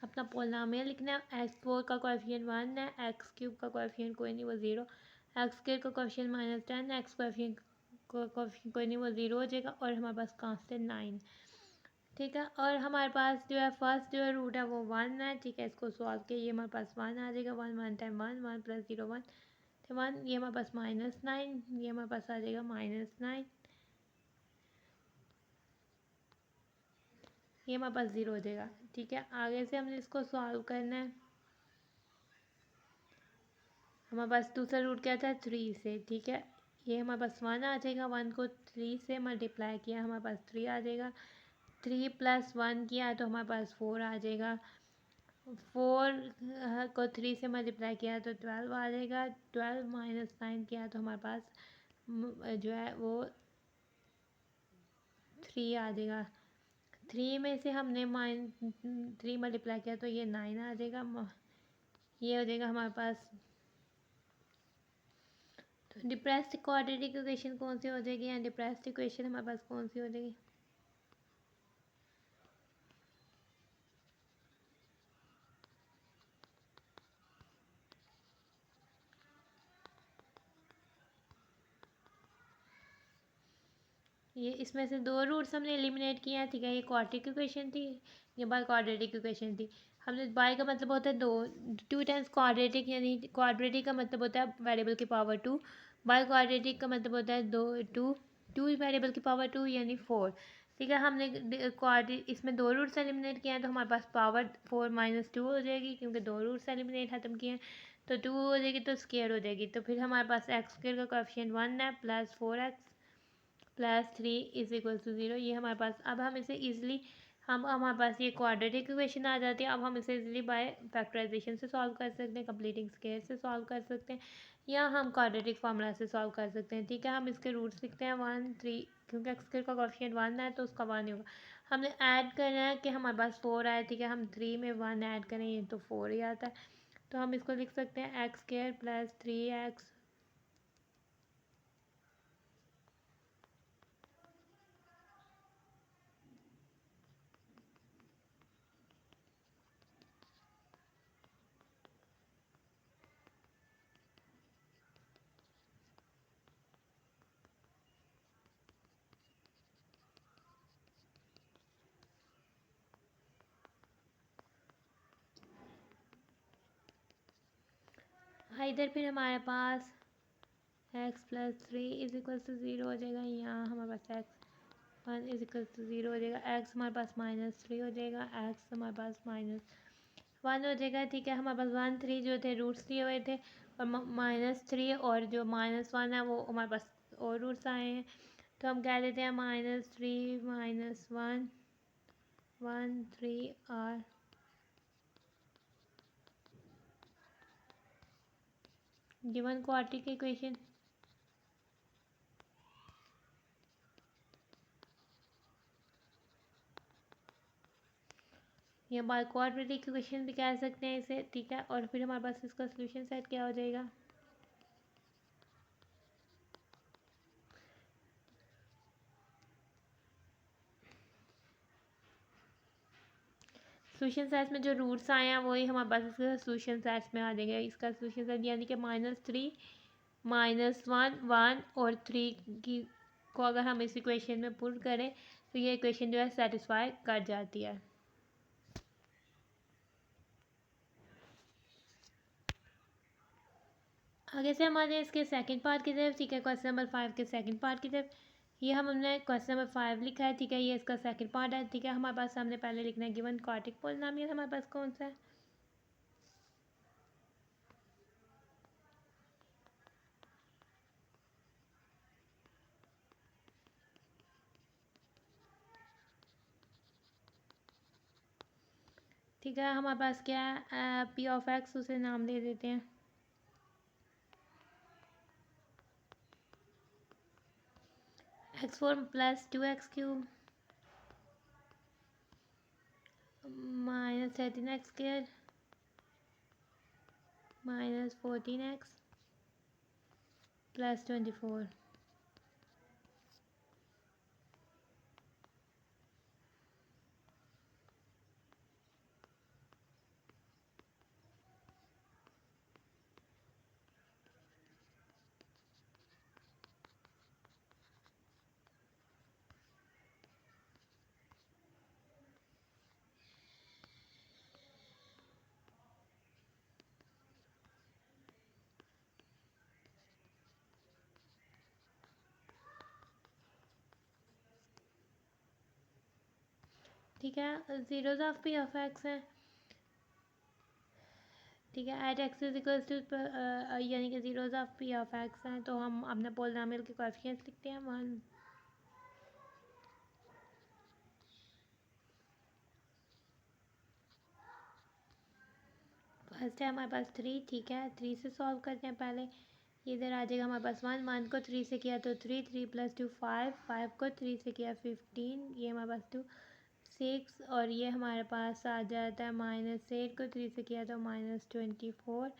Speaker 1: अपना पोलिनोमियल लिखना है। x4 का कोएफिशिएंट 1 है, x³ का कोएफिशिएंट कोई नहीं वो 0, x² का कोएफिशिएंट -10, x कोएफिशिएंट कोई नहीं वो 0 हो जाएगा, और हमारे पास कांस्टेंट 9। ठीक है, और हमारे पास जो है फर्स्ट जो है रूट है वो 1 है। ठीक है, इसको सॉल्व किया, ये हमारे पास 1 आ जाएगा। 1 1 टाइम 1 1 + 0 1 तो 1, ये हमारे पास -9, ये हमारे पास आ जाएगा -9, ये हमारे पास 0 हो जाएगा। ठीक है, आगे से हमने इसको सॉल्व करना है। हमारे पास दूसरा रूट क्या था 3 से। ठीक है, ये हमारे पास 1 आ जाएगा। 1 को 3 से मल्टीप्लाई किया, हमारे पास 3 आ जाएगा। 3 + 1 किया तो हमारे पास 4 आ जाएगा। 4 को 3 से मल्टीप्लाई किया तो 12 आ जाएगा। 12 - 9 किया तो हमारे पास जो है वो 3 आ जाएगा। 3 में से हमने 3 मल्टीप्लाई किया तो ये 9 आ जाएगा। ये हो जाएगा हमारे पास। तो डिप्रेस्ड क्वाड्रेटिक इक्वेशन कौन सी हो जाएगी, या डिप्रेस्ड इक्वेशन हमारे पास कौन सी हो जाएगी। ये इसमें से 2 रूट्स हमने एलिमिनेट किए हैं। ठीक है, ये क्वाड्रेटिक इक्वेशन थी, ये बाय क्वाड्रेटिक इक्वेशन थी। हमने बाय का मतलब होता है 2, 2 टाइम्स क्वाड्रेटिक, यानी क्वाड्रेटिक का मतलब होता है वेरिएबल की पावर 2। बाय क्वाड्रेटिक का मतलब होता है 2 वेरिएबल की पावर 2 यानी 4। ठीक है, हमने क्वाड्रेटिक इसमें 2 रूट्स एलिमिनेट किए हैं तो हमारे पास पावर 4 - 2 हो जाएगी, क्योंकि 2 रूट्स एलिमिनेट खत्म किए हैं। तो 2 हो जाएगी तो स्क्वायर हो जाएगी। तो फिर हमारे पास x² का कोएफिशिएंट 1 है, प्लस 4x + 3 = 0। ये हमारे पास, अब हम इसे ईजिली हम हमारे पास ये क्वाड्रेटिक इक्वेशन आ जाती है। अब हम इसे इजीली बाय फैक्टराइजेशन से सॉल्व कर सकते हैं, कंप्लीटिंग स्क्वायर से सॉल्व कर सकते हैं, या हम क्वाड्रेटिक फार्मूला से सॉल्व कर सकते हैं। ठीक है, हम इसके रूट्स लिखते हैं 1 3, क्योंकि x² का कोएफिशिएंट 1 है तो उसका 1 ही होगा। हमने ऐड करना है कि हमारे पास 4 आए। ठीक है, हम 3 में 1 ऐड करेंगे तो 4 ही आता है। तो हम इसको लिख सकते हैं x² + 3x। इधर फिर हमारे पास x + 3 = 0 हो जाएगा। यहाँ हमारे पास x1 = 0 हो जाएगा। x हमारे पास -3 हो जाएगा। x हमारे पास -1 हो जाएगा। ठीक है, हमारे पास 1 3 जो थे रूट्स लिए हुए थे, और -3 और जो -1 है वो हमारे पास और रूट्स आए हैं। तो हम कह देते हैं -3 -1 1 3 और गिवन क्वाड्रेटिक इक्वेशन या बाय क्वाड्रेटिक इक्वेशन भी कह सकते हैं इसे, ठीक है। और फिर हमारे पास इसका सोल्यूशन सेट क्या हो जाएगा, सोल्यूशन सेट्स में जो रूट्स आए हैं वही हमारे पास इसका सोल्यूशन सेट्स में आ जाएंगे। इसका सोल्यूशन सेट यानी कि -3 -1 1 और 3 की को अगर हम इस इक्वेशन में पुट करें तो ये इक्वेशन जो है सेटिस्फाई कर जाती है। आगे से हमारे इसके सेकंड पार्ट की तरफ, ठीक है, क्वेश्चन नंबर 5 के सेकंड पार्ट की तरफ। ये हमने क्वेश्चन नंबर 5 लिखा है, ठीक है, ये इसका सेकंड पार्ट है, ठीक है। हमारे पास हमने पहले लिखना है गिवन क्वाड्रेटिक पॉलिनॉमियल हमारे पास कौन सा है, ठीक है। हमारे पास क्या है, पी ऑफ एक्स, उसे नाम दे देते हैं x4 + 2x³ -13x² -14x + 24। ठीक है, zeros of P of x है, ठीक है। At x is equal to यानी कि zeros of P of x हैं, तो हम अपने पॉलिनॉमियल के कोएफिशिएंट्स लिखते हैं 1। फर्स्ट है हमारे पास 3, ठीक है, 3 से सॉल्व करते हैं पहले। इधर आ जाएगा हमारे पास 1, 1 को 3 से किया तो 3, 3 + 2 5, 5 को 3 से किया 15, ये हमारे पास 2 6, और ये हमारे पास आ जाता है -8 को 3 से किया तो -24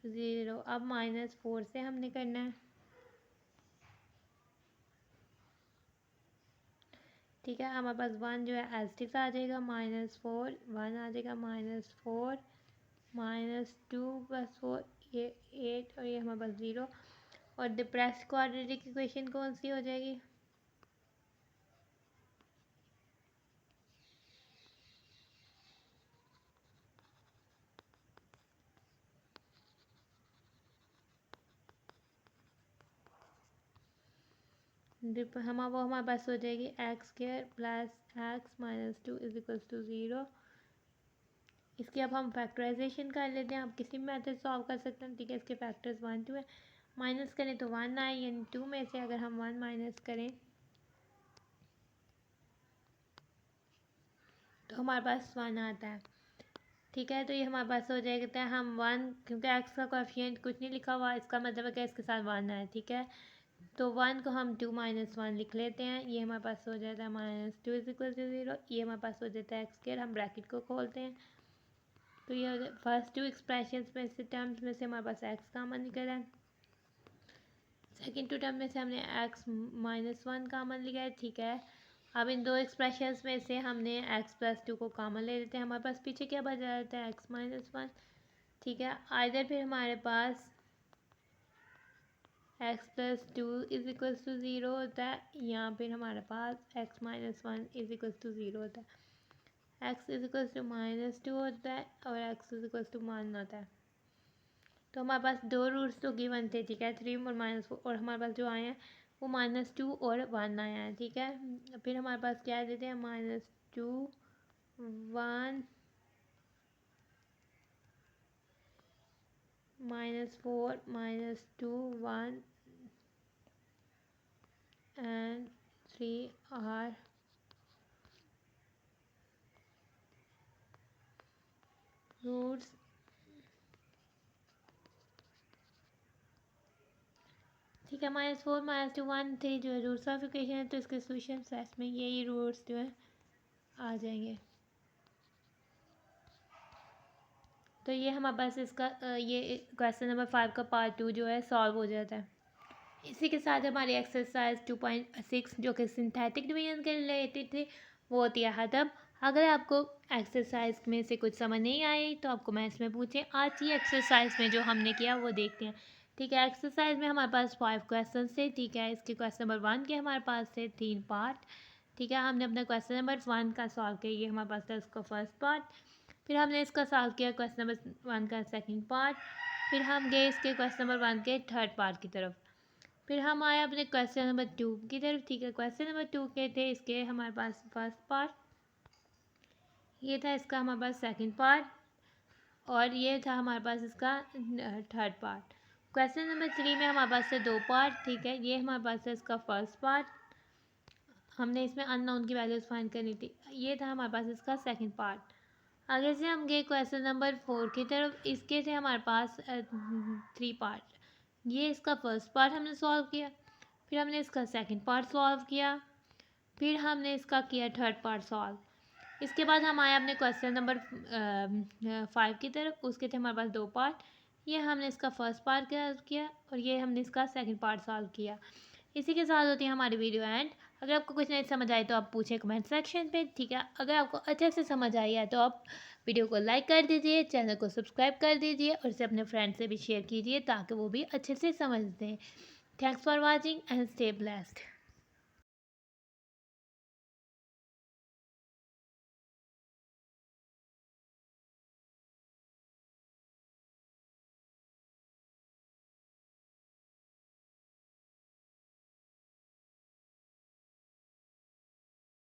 Speaker 1: 0। अब -4 से हमने करना है, ठीक है। हमारे पास 1 जो है एज टिस आ जाएगा, -4 1 आ जाएगा, -4 -2 + 4 ये 8, और ये हमारे पास 0। और डिप्रेस्ड क्वाड्रेटिक इक्वेशन कौन सी हो जाएगी, वो हमारे पास हो जाएगी x² + x - 2 = 0। इसकी अब हम फैक्टराइजेशन कर लेते हैं, आप किसी भी मेथड सॉल्व कर सकते हैं, ठीक है। इसके फैक्टर्स 1 2 है, माइनस करें तो 1 आए, यानी 2 में से अगर हम 1 माइनस करें तो हमारे पास 1 आता है, ठीक है। तो ये हमारे पास हो जाएगा, हम 1, क्योंकि x का कोएफिशिएंट कुछ नहीं लिखा हुआ, इसका मतलब है कि इसके साथ 1 है, ठीक है। तो 1 को हम 2 - 1 लिख लेते हैं, ये हमारे पास हो जाता है -2 = 0। ये हमारे पास हो जाता है x², हम ब्रैकेट को खोलते हैं तो ये फर्स्ट 2 एक्सप्रेशंस में से टर्म्स में से हमारे पास x कॉमन निकला है, सेकेंड 2 टर्म में से हमने x - 1 कॉमन लिया है, ठीक है। अब इन दो एक्सप्रेशंस में से हमने x + 2 को कॉमन ले लेते हैं, हमारे पास पीछे क्या बच जाता है x - 1, ठीक है। इधर फिर हमारे पास x + 2 = 0 होता है, यहाँ फिर हमारे पास x - 1 = 0 होता है, x = -2 होता है और x = 1 होता है। तो हमारे पास दो रूट्स तो गिवन थे, ठीक है, 3 और -4, और हमारे पास जो आए हैं वो -2 और 1 आए हैं, ठीक है। फिर हमारे पास क्या देते हैं, -2 1 -4 -2 1 and 3 are रूट्स, ठीक है। -4 -2 1 3 जो है रूट्स ऑफ इक्वेशन है, तो इसके सोल्यूशन सेट्स में यही रूट्स जो है आ जाएंगे। तो ये हमारे पास इसका ये क्वेश्चन नंबर 5 का पार्ट 2 जो है सॉल्व हो जाता है। इसी के साथ हमारी एक्सरसाइज 2.6 जो कि सिंथेटिक डिवीजन के रिलेटेड थे वो होती है ख़त्म। अगर आपको एक्सरसाइज में से कुछ समझ नहीं आई तो आपको मैथ्स में पूछें। आज की एक्सरसाइज में जो हमने किया वो देखते हैं। ठीक है, एक्सरसाइज में हमारे पास 5 क्वेश्चन थे। ठीक है, इसके क्वेश्चन नंबर 1 के हमारे पास थे 3 पार्ट। ठीक है, हमने अपना क्वेश्चन नंबर 1 का सॉल्व किया, ये हमारे पास था उसका फर्स्ट पार्ट। फिर हमने इसका सॉल्व किया क्वेश्चन नंबर 1 का सेकंड पार्ट। फिर हम गए इसके क्वेश्चन नंबर 1 के थर्ड पार्ट की तरफ। फिर हम आए अपने क्वेश्चन नंबर 2 की तरफ। ठीक है, क्वेश्चन नंबर 2 के थे इसके हमारे पास फर्स्ट पार्ट, ये था इसका हमारे पास सेकंड पार्ट, और ये था हमारे पास इसका थर्ड पार्ट। क्वेश्चन नंबर 3 में हमारे पास से 2 पार्ट। ठीक है, ये हमारे पास है इसका फर्स्ट पार्ट, हमने इसमें अननोन की वैल्यूज़ फाइंड करनी थी। ये था हमारे पास इसका सेकंड पार्ट। आगे से हम गए क्वेश्चन नंबर 4 की तरफ। इसके थे हमारे पास 3 पार्ट। ये इसका फर्स्ट पार्ट हमने सॉल्व किया, फिर हमने इसका सेकंड पार्ट सॉल्व किया, फिर हमने इसका किया थर्ड पार्ट सॉल्व। इसके बाद हम आए अपने क्वेश्चन नंबर 5 की तरफ। उसके थे हमारे पास 2 पार्ट। ये हमने इसका फर्स्ट पार्ट किया और ये हमने इसका सेकंड पार्ट सॉल्व किया। इसी के साथ होती है हमारी वीडियो एंड। अगर आपको कुछ नहीं समझ आए तो आप पूछें कमेंट सेक्शन पे। ठीक है, अगर आपको अच्छे से समझ आई है तो आप वीडियो को लाइक कर दीजिए, चैनल को सब्सक्राइब कर दीजिए और इसे अपने फ्रेंड से भी शेयर कीजिए ताकि वो भी अच्छे से समझ दें। Thanks for watching and stay blessed.